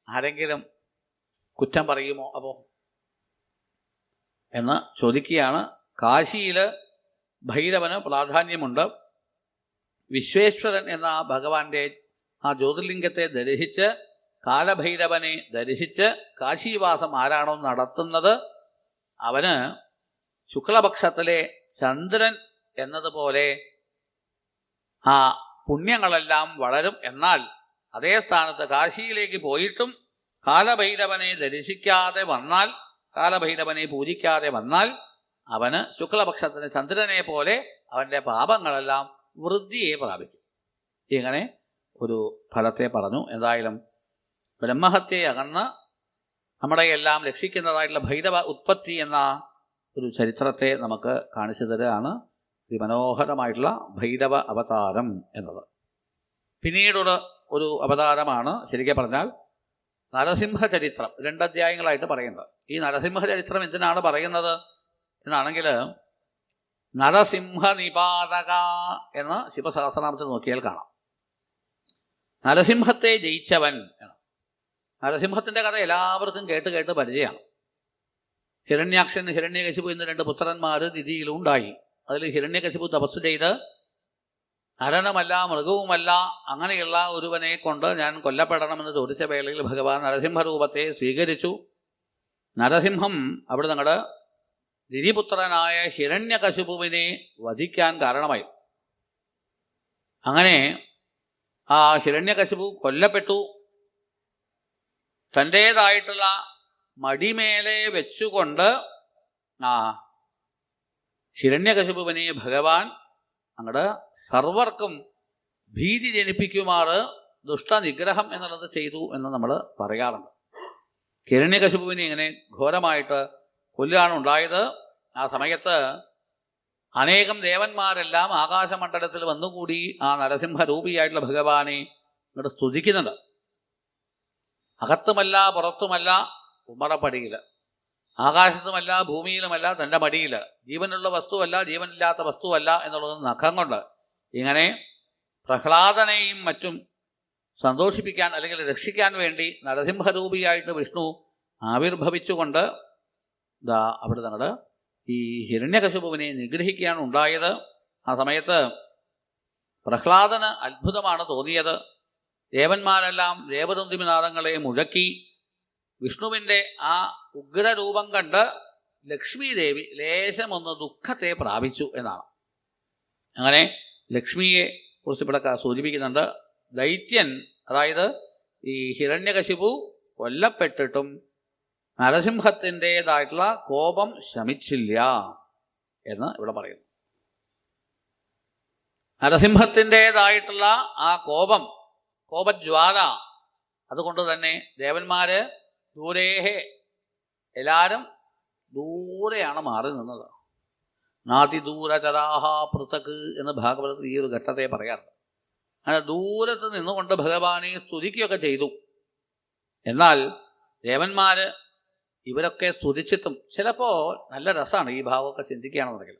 ആരെങ്കിലും കുറ്റം പറയുമോ അപ്പോൾ എന്ന് ചോദിക്കുകയാണ്. കാശിയിൽ ഭൈരവന് പ്രാധാന്യമുണ്ട്. വിശ്വേശ്വരൻ എന്ന ഭഗവാന്റെ ആ ജ്യോതിർലിംഗത്തെ ദർശിച്ച് കാലഭൈരവനെ ദർശിച്ച് കാശീവാസം ആരാണോ നടത്തുന്നത് അവന് ശുക്ലപക്ഷത്തിലെ ചന്ദ്രൻ എന്നതുപോലെ ആ പുണ്യങ്ങളെല്ലാം വളരും. എന്നാൽ അതേ സ്ഥാനത്ത് കാശിയിലേക്ക് പോയിട്ടും കാലഭൈരവനെ ദർശിക്കാതെ വന്നാൽ, കാലഭൈരവനെ പൂജിക്കാതെ വന്നാൽ അവന് ശുക്ലപക്ഷത്തിന് ചന്ദ്രനെ പോലെ അവൻ്റെ പാപങ്ങളെല്ലാം വൃദ്ധിയെ പ്രാപിക്കും. ഇങ്ങനെ ഒരു ഫലത്തെ പറഞ്ഞു. എന്തായാലും ബ്രഹ്മഹത്യയെ അകന്ന് നമ്മുടെ എല്ലാം രക്ഷിക്കുന്നതായിട്ടുള്ള ഭൈരവ ഉത്പത്തി എന്ന ഒരു ചരിത്രത്തെ നമുക്ക് കാണിച്ചു തരികയാണ് അതിമനോഹരമായിട്ടുള്ള ഭൈരവ അവതാരം എന്നത്. പിന്നീടുള്ള ഒരു അവതാരമാണ് ശരിക്കും പറഞ്ഞാൽ നരസിംഹചരിത്രം. 2 അധ്യായങ്ങളായിട്ട് പറയുന്നത്. ഈ നരസിംഹചരിത്രം എന്തിനാണ് പറയുന്നത് എന്നാണെങ്കിൽ നരസിംഹ നിപാതക എന്ന് ശിവസഹസ്രനാമത്തിൽ നോക്കിയാൽ കാണാം. നരസിംഹത്തെ ജയിച്ചവൻ എന്ന്. നരസിംഹത്തിൻ്റെ കഥ എല്ലാവർക്കും കേട്ട് പരിചയമാണ്. ഹിരണ്യാക്ഷൻ ഹിരണ്യകശിപു എന്ന 2 പുത്രന്മാർ ദിതിയിലും ഉണ്ടായി. അതിൽ ഹിരണ്യകശിപു തപസ് ചെയ്ത് നരനുമല്ല മൃഗവുമല്ല അങ്ങനെയുള്ള ഒരുവനെ കൊണ്ട് ഞാൻ കൊല്ലപ്പെടണമെന്ന് ചോദിച്ച വേളയിൽ ഭഗവാൻ നരസിംഹരൂപത്തെ സ്വീകരിച്ചു. നരസിംഹം അവിടെ നിങ്ങളുടെ ദിതിപുത്രനായ ഹിരണ്യകശിപുവിനെ വധിക്കാൻ കാരണമായി. അങ്ങനെ ആ ഹിരണ്യകശിപു കൊല്ലപ്പെട്ടു. തൻ്റേതായിട്ടുള്ള മടിമേലെ വെച്ചുകൊണ്ട് ആ ഹിരണ്യകശിപുവിനെ ഭഗവാൻ അങ്ങോട്ട് സർവർക്കും ഭീതി ജനിപ്പിക്കുമാറ് ദുഷ്ടനിഗ്രഹം എന്നുള്ളത് ചെയ്തു എന്ന് നമ്മൾ പറയാറുണ്ട്. ഹിരണ്യകശിപുവിനെ ഇങ്ങനെ ഘോരമായിട്ട് കൊല്ലുകയാണ് ഉണ്ടായത്. ആ സമയത്ത് അനേകം ദേവന്മാരെല്ലാം ആകാശമണ്ഡലത്തിൽ വന്നുകൂടി ആ നരസിംഹരൂപിയായിട്ടുള്ള ഭഗവാനെ ഇങ്ങോട്ട് സ്തുതിക്കുന്നുണ്ട്. അകത്തുമല്ല പുറത്തുമല്ല ഉമ്മറപ്പടിയിൽ, ആകാശത്തുമല്ല ഭൂമിയിലുമല്ല തൻ്റെ മടിയിൽ, ജീവനുള്ള വസ്തുവല്ല ജീവനില്ലാത്ത വസ്തുവല്ല എന്നുള്ളത് നഖം കൊണ്ട് ഇങ്ങനെ പ്രഹ്ലാദനെയും മറ്റും സന്തോഷിപ്പിക്കാൻ അല്ലെങ്കിൽ രക്ഷിക്കാൻ വേണ്ടി നരസിംഹരൂപിയായിട്ട് വിഷ്ണു ആവിർഭവിച്ചുകൊണ്ട് അവിടെ ഞങ്ങൾ ഈ ഹിരണ്യകശിപുവിനെ നിഗ്രഹിക്കുകയാണ് ഉണ്ടായത്. ആ സമയത്ത് പ്രഹ്ലാദന് അത്ഭുതമാണ് തോന്നിയത്. ദേവന്മാരെല്ലാം ദേവതന്തിമിനാദങ്ങളെ മുഴക്കി വിഷ്ണുവിൻ്റെ ആ ഉഗ്രരൂപം കണ്ട് ലക്ഷ്മി ദേവി ലേശമൊന്ന് ദുഃഖത്തെ പ്രാപിച്ചു എന്നാണ്. അങ്ങനെ ലക്ഷ്മിയെ കുറിച്ച് ഇവിടെ സൂചിപ്പിക്കുന്നുണ്ട്. ദൈത്യൻ, അതായത് ഈ ഹിരണ്യകശിപു കൊല്ലപ്പെട്ടിട്ടും നരസിംഹത്തിൻ്റെതായിട്ടുള്ള കോപം ശമിച്ചില്ല എന്ന് ഇവിടെ പറയുന്നു. നരസിംഹത്തിൻ്റെതായിട്ടുള്ള ആ കോപജ്വാല, അതുകൊണ്ട് തന്നെ ദേവന്മാര് ദൂരേഹേ, എല്ലാവരും ദൂരെയാണ് മാറി നിന്നത്. നാതിദൂരചരാഹ പൃഥക് എന്ന് ഭാഗവതത്തിൽ ഈ ഒരു ഘട്ടത്തെ പറയാറുണ്ട്. അങ്ങനെ ദൂരത്ത് നിന്നുകൊണ്ട് ഭഗവാനെ സ്തുതിക്കുകയൊക്കെ ചെയ്തു. എന്നാൽ ദേവന്മാര് ഇവരൊക്കെ സ്തുതിച്ചിട്ടും ചിലപ്പോൾ നല്ല രസമാണ് ഈ ഭാവമൊക്കെ ചിന്തിക്കുകയാണെന്നുണ്ടെങ്കിൽ.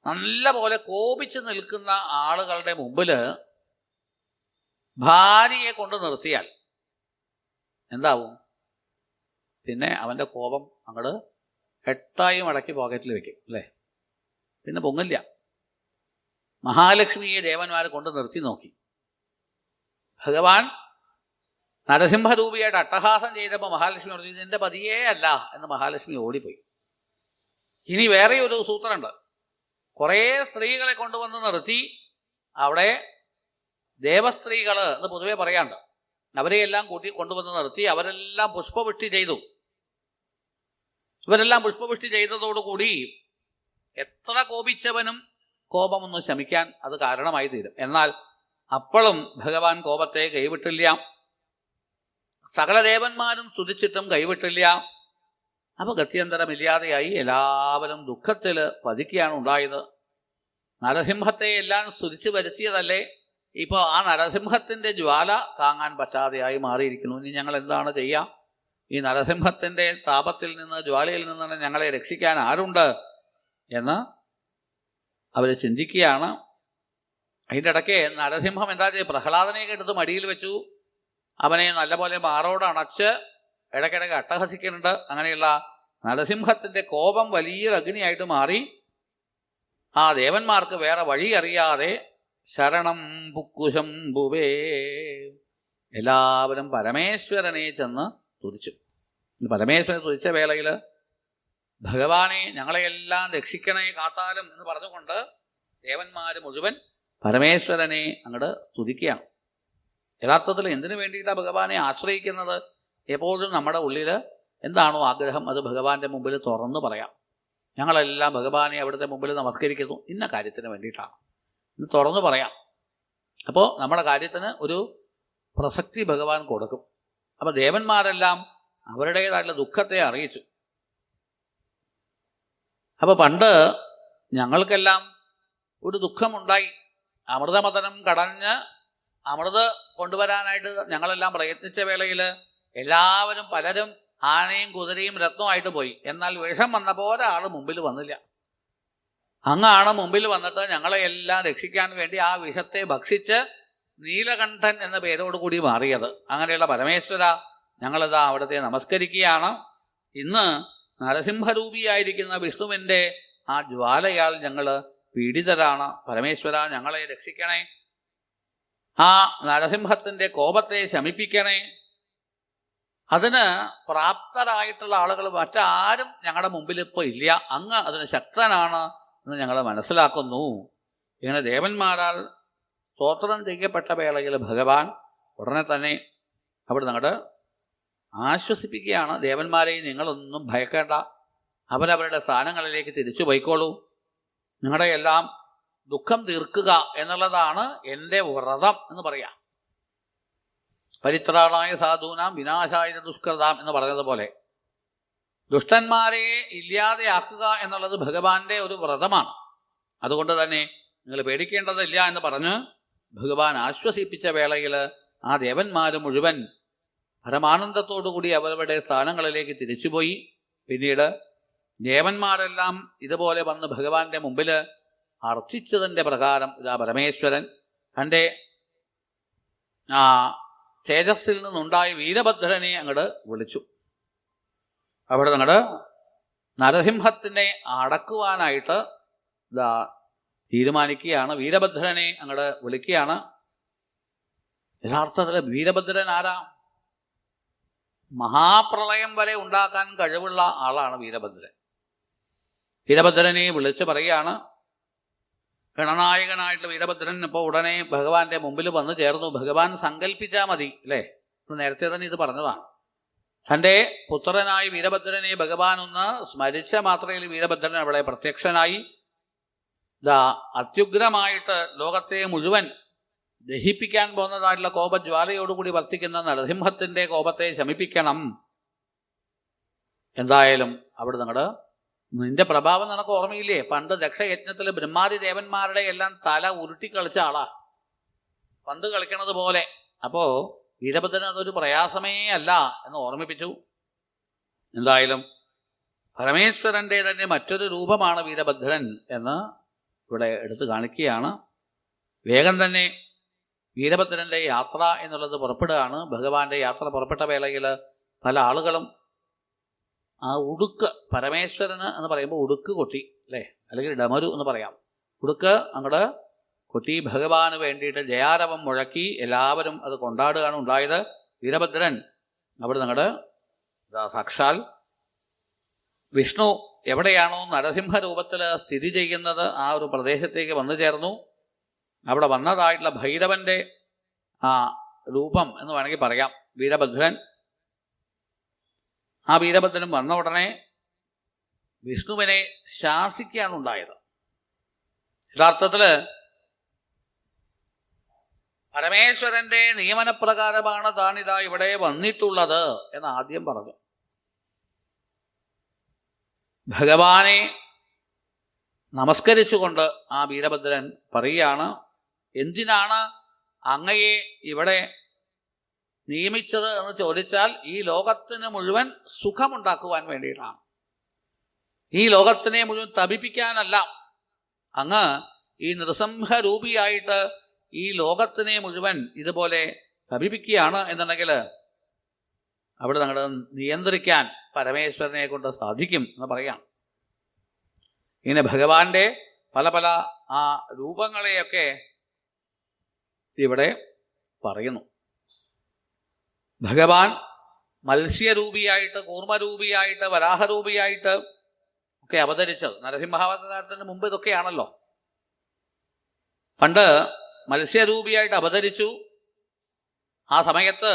നല്ല പോലെ കോപിച്ച് നിൽക്കുന്ന ആളുകളുടെ മുമ്പിൽ ഭാര്യയെ കൊണ്ട് നിർത്തിയാൽ എന്താവും? പിന്നെ അവൻ്റെ കോപം അങ്ങോട്ട് എട്ടായി മടക്കി പോക്കറ്റിൽ വെക്കും, അല്ലേ? പിന്നെ പൊങ്ങില്ല. മഹാലക്ഷ്മിയെ ദേവന്മാരെ കൊണ്ട് നിർത്തി നോക്കി. ഭഗവാൻ നരസിംഹരൂപിയായിട്ട് അട്ടഹാസം ചെയ്തപ്പോൾ മഹാലക്ഷ്മി പറഞ്ഞു, ഇതെൻ്റെ പതിയേ അല്ല എന്ന് മഹാലക്ഷ്മി ഓടിപ്പോയി. ഇനി വേറെ ഒരു സൂത്രമുണ്ട്. കുറേ സ്ത്രീകളെ കൊണ്ടുവന്ന് നിർത്തി. അവിടെ ദേവസ്ത്രീകൾ എന്ന് പൊതുവെ പറയാണ്ട്, അവരെയെല്ലാം കൊണ്ടുവന്ന് നിർത്തി. അവരെല്ലാം പുഷ്പവൃഷ്ടി ചെയ്തു. ഇവരെല്ലാം പുഷ്പവൃഷ്ടി ചെയ്തതോടുകൂടി എത്ര കോപിച്ചവനും കോപമൊന്നും ശമിക്കാൻ അത് കാരണമായി തീരും. എന്നാൽ അപ്പോഴും ഭഗവാൻ കോപത്തെ കൈവിട്ടില്ല. സകല ദേവന്മാരും സ്തുതിച്ചിട്ടും കൈവിട്ടില്ല. അപ്പോൾ ഗത്യന്തരമില്ലാതെയായി എല്ലാവരും ദുഃഖത്തിൽ പതിക്കുകയാണ് ഉണ്ടായത്. നരസിംഹത്തെ എല്ലാം സ്തുതിച്ച് വരുത്തിയതല്ലേ, ഇപ്പോൾ ആ നരസിംഹത്തിൻ്റെ ജ്വാല താങ്ങാൻ പറ്റാതെയായി മാറിയിരിക്കുന്നു. ഇനി ഞങ്ങൾ എന്താണ് ചെയ്യുക? ഈ നരസിംഹത്തിൻ്റെ താപത്തിൽ നിന്ന്, ജ്വാലയിൽ നിന്ന് ഞങ്ങളെ രക്ഷിക്കാൻ ആരുണ്ട് എന്ന് അവർ ചിന്തിക്കുകയാണ്. അതിൻ്റെ ഇടയ്ക്ക് നരസിംഹം എന്താ ചെയ്യുക? പ്രഹ്ലാദനെയൊക്കെ എടുത്ത് മടിയിൽ വെച്ചു. അവനെ നല്ലപോലെ മാറോട് അണച്ച് ഇടയ്ക്കിടയ്ക്ക് അട്ടഹസിക്കുന്നുണ്ട്. അങ്ങനെയുള്ള നരസിംഹത്തിൻ്റെ കോപം വലിയൊരു അഗ്നിയായിട്ട് മാറി. ആ ദേവന്മാർക്ക് വേറെ വഴി അറിയാതെ ശരണം പുക്കുശംഭുവേ, എല്ലാവരും പരമേശ്വരനെ ചെന്ന് തുതിച്ചു. പരമേശ്വരനെ തുതിച്ച വേളയിൽ ഭഗവാനെ ഞങ്ങളെയെല്ലാം രക്ഷിക്കണേ കാത്താലും എന്ന് പറഞ്ഞുകൊണ്ട് ദേവന്മാർ മുഴുവൻ പരമേശ്വരനെ അങ്ങോട്ട് സ്തുതിക്കുകയാണ്. യഥാർത്ഥത്തിൽ എന്തിനു വേണ്ടിയിട്ടാണ് ഭഗവാനെ ആശ്രയിക്കുന്നത്? എപ്പോഴും നമ്മുടെ ഉള്ളിൽ എന്താണോ ആഗ്രഹം അത് ഭഗവാന്റെ മുമ്പിൽ തുറന്നു പറയാം. ഞങ്ങളെല്ലാം ഭഗവാനെ അവിടുത്തെ മുമ്പിൽ നമസ്കരിക്കുന്നു, ഇന്ന കാര്യത്തിന് വേണ്ടിയിട്ടാണ്, ഇത് തുറന്നു പറയാം. അപ്പോൾ നമ്മുടെ കാര്യത്തിന് ഒരു പ്രസക്തി ഭഗവാൻ കൊടുക്കും. അപ്പോൾ ദേവന്മാരെല്ലാം അവരുടേതായിട്ടുള്ള ദുഃഖത്തെ അറിയിച്ചു. അപ്പോൾ പണ്ട് ഞങ്ങൾക്കെല്ലാം ഒരു ദുഃഖമുണ്ടായി. അമൃതമതനം കടഞ്ഞ് അമൃത് കൊണ്ടുവരാനായിട്ട് ഞങ്ങളെല്ലാം പ്രയത്നിച്ച വേളയിൽ എല്ലാവരും പലരും ആനയും കുതിരയും രത്നമായിട്ട് പോയി. എന്നാൽ വിഷം വന്നപ്പോൾ ഒരാൾ മുമ്പിൽ വന്നില്ല. അങ്ങാണ് മുമ്പിൽ വന്നിട്ട് ഞങ്ങളെയെല്ലാം രക്ഷിക്കാൻ വേണ്ടി ആ വിഷത്തെ ഭക്ഷിച്ച് നീലകണ്ഠൻ എന്ന പേരോടുകൂടി മാറിയത്. അങ്ങനെയുള്ള പരമേശ്വര, ഞങ്ങളിതാ അവിടുത്തെ നമസ്കരിക്കുകയാണ്. ഇന്ന് നരസിംഹരൂപിയായിരിക്കുന്ന വിഷ്ണുവിൻ്റെ ആ ജ്വാലയാൽ ഞങ്ങൾ പീഡിതരാണ്. പരമേശ്വര, ഞങ്ങളെ രക്ഷിക്കണേ. ആ നരസിംഹത്തിൻ്റെ കോപത്തെ ശമിപ്പിക്കണേ. അതിന് പ്രാപ്തരായിട്ടുള്ള ആളുകൾ മറ്റാരും ഞങ്ങളുടെ മുമ്പിൽ ഇപ്പോൾ ഇല്ല. അങ്ങ് അതിന് ശക്തനാണ് എന്ന് ഞങ്ങൾ മനസ്സിലാക്കുന്നു. ഇങ്ങനെ ദേവന്മാരാൽ സ്തോത്രം ചെയ്യപ്പെട്ട വേളയിൽ ഭഗവാൻ ഉടനെ തന്നെ അവിടെ അങ്ങോട്ട് ആശ്വസിപ്പിക്കുകയാണ്. ദേവന്മാരെ, നിങ്ങളൊന്നും ഭയക്കേണ്ട, അവരവരുടെ സ്ഥാനങ്ങളിലേക്ക് തിരിച്ചു പോയിക്കോളൂ. നിങ്ങളുടെ എല്ലാം ദുഃഖം തീർക്കുക എന്നുള്ളതാണ് എൻ്റെ വ്രതം എന്ന് പറയാം. പരിത്രാണായ സാധൂനാം വിനാശായ ദുഷ്കൃതാം എന്ന് പറഞ്ഞതുപോലെ ദുഷ്ടന്മാരെ ഇല്ലാതെയാക്കുക എന്നുള്ളത് ഭഗവാന്റെ ഒരു വ്രതമാണ്. അതുകൊണ്ട് തന്നെ നിങ്ങൾ പേടിക്കേണ്ടതില്ല എന്ന് പറഞ്ഞ് ഭഗവാൻ ആശ്വസിപ്പിച്ച വേളയിൽ ആ ദേവന്മാർ മുഴുവൻ പരമാനന്ദത്തോടുകൂടി അവരുടെ സ്ഥാനങ്ങളിലേക്ക് തിരിച്ചുപോയി. പിന്നീട് ദേവന്മാരെല്ലാം ഇതുപോലെ വന്ന് ഭഗവാന്റെ മുമ്പിൽ അർത്ഥിച്ചതിൻ്റെ പ്രകാരം ഇതാ പരമേശ്വരൻ തൻ്റെ തേജസ്സിൽ നിന്നുണ്ടായ വീരഭദ്രനെ അങ്ങോട്ട് വിളിച്ചു. അവിടെ അങ്ങോട്ട് നരസിംഹത്തിനെ അടക്കുവാനായിട്ട് ഇതാ തീരുമാനിക്കുകയാണ്. വീരഭദ്രനെ അങ്ങോട്ട് വിളിക്കുകയാണ്. യഥാർത്ഥത്തിൽ വീരഭദ്രൻ ആരാ? മഹാപ്രളയം വരെ ഉണ്ടാക്കാൻ കഴിവുള്ള ആളാണ് വീരഭദ്രൻ. വീരഭദ്രനെ വിളിച്ച് പറയുകയാണ്. ഗണനായകനായിട്ടുള്ള വീരഭദ്രൻ ഇപ്പോൾ ഉടനെ ഭഗവാന്റെ മുമ്പിൽ വന്നു ചേർന്നു. ഭഗവാൻ സങ്കല്പിച്ചാൽ മതി, അല്ലേ? നേരത്തെ തന്നെ ഇത് പറഞ്ഞതാണ്. തൻ്റെ പുത്രനായി വീരഭദ്രനെ ഭഗവാൻ ഒന്ന് സ്മരിച്ച മാത്രയിൽ വീരഭദ്രൻ അവിടെ പ്രത്യക്ഷനായി. അത്യുഗ്രമായിട്ട് ലോകത്തെ മുഴുവൻ ദഹിപ്പിക്കാൻ പോകുന്നതായിട്ടുള്ള കോപജ്വാലയോടുകൂടി വർത്തിക്കുന്ന നരസിംഹത്തിൻ്റെ കോപത്തെ ശമിപ്പിക്കണം. എന്തായാലും അവിടെ നിന്റെ പ്രഭാവം നിനക്ക് ഓർമ്മയില്ലേ? പണ്ട് ദക്ഷയജ്ഞത്തിൽ ബ്രഹ്മാദി ദേവന്മാരുടെ എല്ലാം തല ഉരുട്ടിക്കളിച്ച ആളാ, പന്ത് കളിക്കണത് പോലെ. അപ്പോൾ വീരഭദ്രൻ അതൊരു പ്രയാസമേ അല്ല എന്ന് ഓർമ്മിപ്പിച്ചു. എന്തായാലും പരമേശ്വരൻ്റെ തന്നെ മറ്റൊരു രൂപമാണ് വീരഭദ്രൻ എന്ന് ഇവിടെ എടുത്തു കാണിക്കുകയാണ്. വേഗം തന്നെ വീരഭദ്രൻ്റെ യാത്ര എന്നുള്ളത് പുറപ്പെടുകയാണ്. ഭഗവാന്റെ യാത്ര പുറപ്പെട്ട വേളയിൽ പല ആളുകളും ആ ഉടുക്ക്, പരമേശ്വരന് എന്ന് പറയുമ്പോൾ ഉടുക്ക് കൊട്ടി അല്ലേ, അല്ലെങ്കിൽ ഡമരു എന്ന് പറയാം. ഉടുക്ക് അങ്ങോട്ട് കൊട്ടി ഭഗവാന് വേണ്ടിയിട്ട് ജയാരവം മുഴക്കി എല്ലാവരും അത് കൊണ്ടാടുകയാണ് ഉണ്ടായത്. വീരഭദ്രൻ അവിടെ നിങ്ങളുടെ സാക്ഷാൽ വിഷ്ണു എവിടെയാണോ നരസിംഹ രൂപത്തിൽ സ്ഥിതി ചെയ്യുന്നത് ആ ഒരു പ്രദേശത്തേക്ക് വന്നു ചേർന്നു. അവിടെ വന്നതായിട്ടുള്ള ഭൈരവൻ്റെ ആ രൂപം എന്ന് വേണമെങ്കിൽ പറയാം വീരഭദ്രൻ. ആ വീരഭദ്രൻ വന്ന ഉടനെ വിഷ്ണുവിനെ ശാസിക്കുകയാണ് ഉണ്ടായത്. യഥാർത്ഥത്തിൽ പരമേശ്വരൻ്റെ നിയമനപ്രകാരമാണ് താനിതാ ഇവിടെ വന്നിട്ടുള്ളത് എന്ന് ആദ്യം പറഞ്ഞു. ഭഗവാനെ നമസ്കരിച്ചുകൊണ്ട് ആ വീരഭദ്രൻ പറയുകയാണ്, എന്തിനാണ് അങ്ങയെ ഇവിടെ നിയമിച്ചത് എന്ന് ചോദിച്ചാൽ ഈ ലോകത്തിന് മുഴുവൻ സുഖമുണ്ടാക്കുവാൻ വേണ്ടിയിട്ടാണ്. ഈ ലോകത്തിനെ മുഴുവൻ തപിപ്പിക്കാനല്ല. അങ്ങ് ഈ നൃസിംഹരൂപിയായിട്ട് ഈ ലോകത്തിനെ മുഴുവൻ ഇതുപോലെ തപിപ്പിക്കുകയാണ് എന്നുണ്ടെങ്കിൽ അവിടെ ഞങ്ങൾ നിയന്ത്രിക്കാൻ പരമേശ്വരനെ കൊണ്ട് സാധിക്കും എന്ന് പറയാം. ഇങ്ങനെ ഭഗവാന്റെ പല പല ആ രൂപങ്ങളെയൊക്കെ ഇവിടെ പറയുന്നു. ഭഗവാൻ മത്സ്യരൂപിയായിട്ട്, കൂർമ്മരൂപിയായിട്ട്, വരാഹരൂപിയായിട്ട് ഒക്കെ അവതരിച്ചത് നരസിംഹാവതാരത്തിന് മുമ്പ് ഇതൊക്കെയാണല്ലോ. പണ്ട് മത്സ്യരൂപിയായിട്ട് അവതരിച്ചു. ആ സമയത്ത്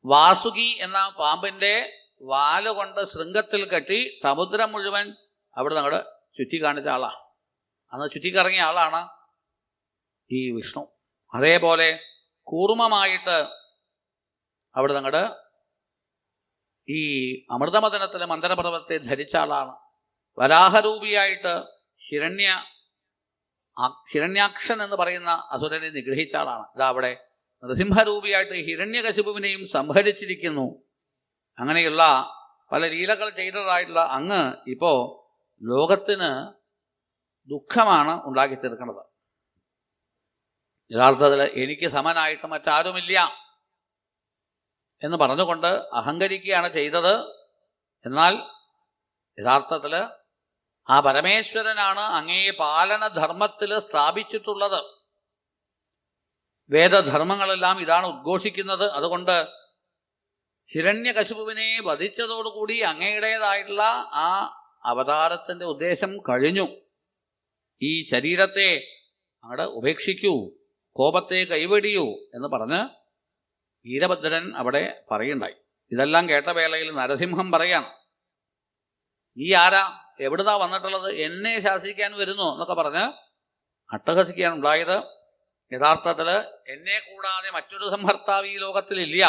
വാസുകി എന്ന പാമ്പിൻ്റെ വാലുകൊണ്ട് ശൃംഗത്തിൽ കെട്ടി സമുദ്രം മുഴുവൻ അവിടെ അങ്ങോട്ട് ചുറ്റി കാണിച്ച ആളാണ്. അന്ന് ചുറ്റിക്കറങ്ങിയ ആളാണ് ഈ വിഷ്ണു. അതേപോലെ കൂർമ്മമായിട്ട് അവിടെ അങ്ങോട്ട് ഈ അമൃതമദനത്തിലെ മന്ദരപർവ്വത്തെ ധരിച്ച ആളാണ്. വരാഹരൂപിയായിട്ട് ഹിരണ്യാക്ഷൻ എന്ന് പറയുന്ന അസുരനെ നിഗ്രഹിച്ച ആളാണ്. ഇതാ അവിടെ നൃസിംഹരൂപിയായിട്ട് ഹിരണ്യകശിപുവിനെയും സംഹരിച്ചിരിക്കുന്നു. അങ്ങനെയുള്ള പല ലീലകൾ ചെയ്തതായിട്ടുള്ള അങ്ങ് ഇപ്പോൾ ലോകത്തിന് ദുഃഖമാണ് ഉണ്ടാക്കി തീർക്കുന്നത്. യഥാർത്ഥത്തിൽ എനിക്ക് സമനായിട്ട് മറ്റാരുമില്ല എന്ന് പറഞ്ഞുകൊണ്ട് അഹങ്കരിക്കുകയാണ് ചെയ്തത്. എന്നാൽ യഥാർത്ഥത്തിൽ ആ പരമേശ്വരനാണ് അങ്ങയെ പാലനധർമ്മത്തിൽ സ്ഥാപിച്ചിട്ടുള്ളത്. വേദധർമ്മങ്ങളെല്ലാം ഇതാണ് ഉദ്ഘോഷിക്കുന്നത്. അതുകൊണ്ട് ഹിരണ്യകശിപുവിനെ വധിച്ചതോടുകൂടി അങ്ങയുടേതായിട്ടുള്ള ആ അവതാരത്തിൻ്റെ ഉദ്ദേശം കഴിഞ്ഞു. ഈ ശരീരത്തെ അങ്ങോട്ട് ഉപേക്ഷിക്കൂ, കോപത്തെ കൈവെടിയൂ എന്ന് പറഞ്ഞ് വീരഭദ്രൻ അവിടെ പറയുണ്ടായി. ഇതെല്ലാം കേട്ട വേളയിൽ നരസിംഹം പറയാണ്, ഈ ആരാ, എവിടുന്നാ വന്നിട്ടുള്ളത്, എന്നെ ശാസിക്കാൻ വരുന്നു എന്നൊക്കെ പറഞ്ഞ് അട്ടഹസിക്കാൻ ഉണ്ടായത്. യഥാർത്ഥത്തിൽ എന്നെ കൂടാതെ മറ്റൊരു സംഹർത്താവ് ഈ ലോകത്തിലില്ല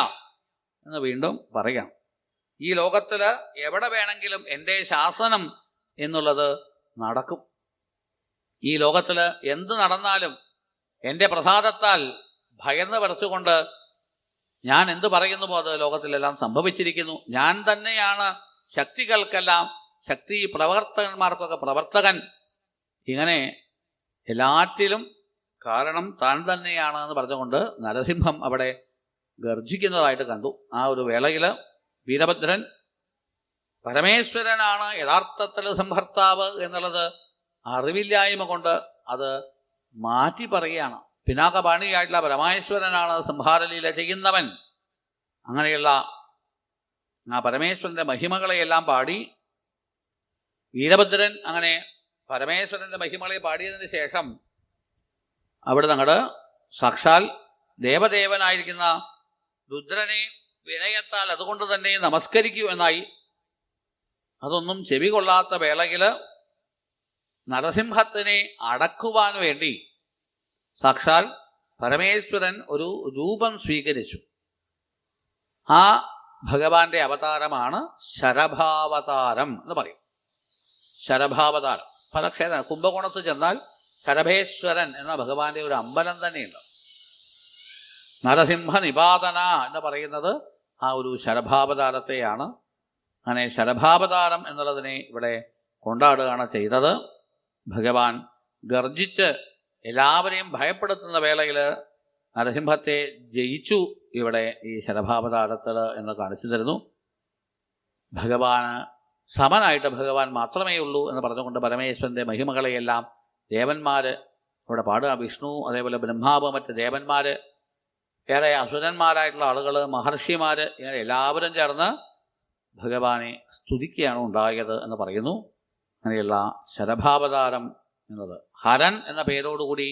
എന്ന് വീണ്ടും പറയാം. ഈ ലോകത്തിൽ എവിടെ വേണമെങ്കിലും എൻ്റെ ശാസനം എന്നുള്ളത് നടക്കും. ഈ ലോകത്തിൽ എന്ത് നടന്നാലും എൻ്റെ പ്രസാദത്താൽ ഭയന്ന് വരച്ചുകൊണ്ട് ഞാൻ എന്ത് പറയുന്നുവോ അത് ലോകത്തിലെല്ലാം സംഭവിച്ചിരിക്കുന്നു. ഞാൻ തന്നെയാണ് ശക്തികൾക്കെല്ലാം ശക്തി, പ്രവർത്തകന്മാർക്കൊക്കെ പ്രവർത്തകൻ. ഇങ്ങനെ എല്ലാറ്റിലും കാരണം താൻ തന്നെയാണ് എന്ന് പറഞ്ഞുകൊണ്ട് നരസിംഹം അവിടെ ഗർജിക്കുന്നതായിട്ട് കണ്ടു. ആ ഒരു വേളയിൽ വീരഭദ്രൻ പരമേശ്വരനാണ് യഥാർത്ഥത്തിൽ സംഹർത്താവ് എന്നുള്ളത് അറിവില്ലായ്മ കൊണ്ട് അത് മാറ്റി പറയുകയാണ്. പിനാകപാണിയായിട്ടുള്ള പരമേശ്വരനാണ് സംഹാരലീല ചെയ്യുന്നവൻ. അങ്ങനെയുള്ള ആ പരമേശ്വരൻ്റെ മഹിമകളെയെല്ലാം പാടി വീരഭദ്രൻ അങ്ങനെ പരമേശ്വരൻ്റെ മഹിമകളെ പാടിയതിന് ശേഷം അവിടെ അങ്ങോട്ട് സാക്ഷാൽ ദേവദേവനായിരിക്കുന്ന രുദ്രനെ വിനയത്താൽ അതുകൊണ്ട് തന്നെ നമസ്കരിക്കൂ എന്നായി. അതൊന്നും ചെവി കൊള്ളാത്ത വേളയിൽ നരസിംഹത്തിനെ അടക്കുവാൻ വേണ്ടി സാക്ഷാൽ പരമേശ്വരൻ ഒരു രൂപം സ്വീകരിച്ചു. ആ ഭഗവാന്റെ അവതാരമാണ് ശരഭാവതാരം എന്ന് പറയും. ശരഭാവതാരം പല ക്ഷേത്രം കുംഭകോണത്ത് ചെന്നാൽ ശരഭേശ്വരൻ എന്ന ഭഗവാന്റെ ഒരു അമ്പലം തന്നെയുണ്ട്. നരസിംഹ നിപാതന എന്ന് പറയുന്നത് ആ ഒരു ശരഭാവതാരത്തെയാണ്. അങ്ങനെ ശരഭാവതാരം എന്നുള്ളതിനെ ഇവിടെ കൊണ്ടാടുകയാണ് ചെയ്തത്. ഭഗവാൻ ഗർജിച്ച് എല്ലാവരെയും ഭയപ്പെടുത്തുന്ന വേളയിൽ നരസിംഹത്തെ ജയിച്ചു ഇവിടെ ഈ ശരഭാവതാരത്തിൽ എന്ന് കാണിച്ചു തരുന്നു. ഭഗവാന് സമനായിട്ട് ഭഗവാൻ മാത്രമേ ഉള്ളൂ എന്ന് പറഞ്ഞുകൊണ്ട് പരമേശ്വരൻ്റെ മഹിമകളെയെല്ലാം ദേവന്മാർ ഇവിടെ പാടുക. വിഷ്ണു, അതേപോലെ ബ്രഹ്മാവ്, മറ്റ് ദേവന്മാർ, ഏറെ അസുരന്മാരായിട്ടുള്ള ആളുകൾ, മഹർഷിമാർ, ഇങ്ങനെ എല്ലാവരും ചേർന്ന് ഭഗവാനെ സ്തുതിക്കുകയാണ് ഉണ്ടായത് എന്ന് പറയുന്നു. അങ്ങനെയുള്ള ശരഭാവതാരം എന്നത് ഹരൻ എന്ന പേരോടുകൂടി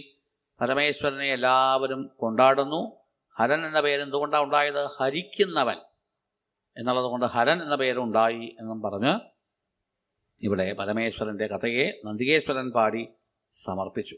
പരമേശ്വരനെ എല്ലാവരും കൊണ്ടാടുന്നു. ഹരൻ എന്ന പേര് എന്തുകൊണ്ടാണ് ഉണ്ടായത്? ഹരിക്കുന്നവൻ എന്നുള്ളത് കൊണ്ട് ഹരൻ എന്ന പേരുണ്ടായി എന്നും പറഞ്ഞ് ഇവിടെ പരമേശ്വരൻ്റെ കഥയെ നന്ദികേശ്വരൻ പാടി സമർപ്പിച്ചു.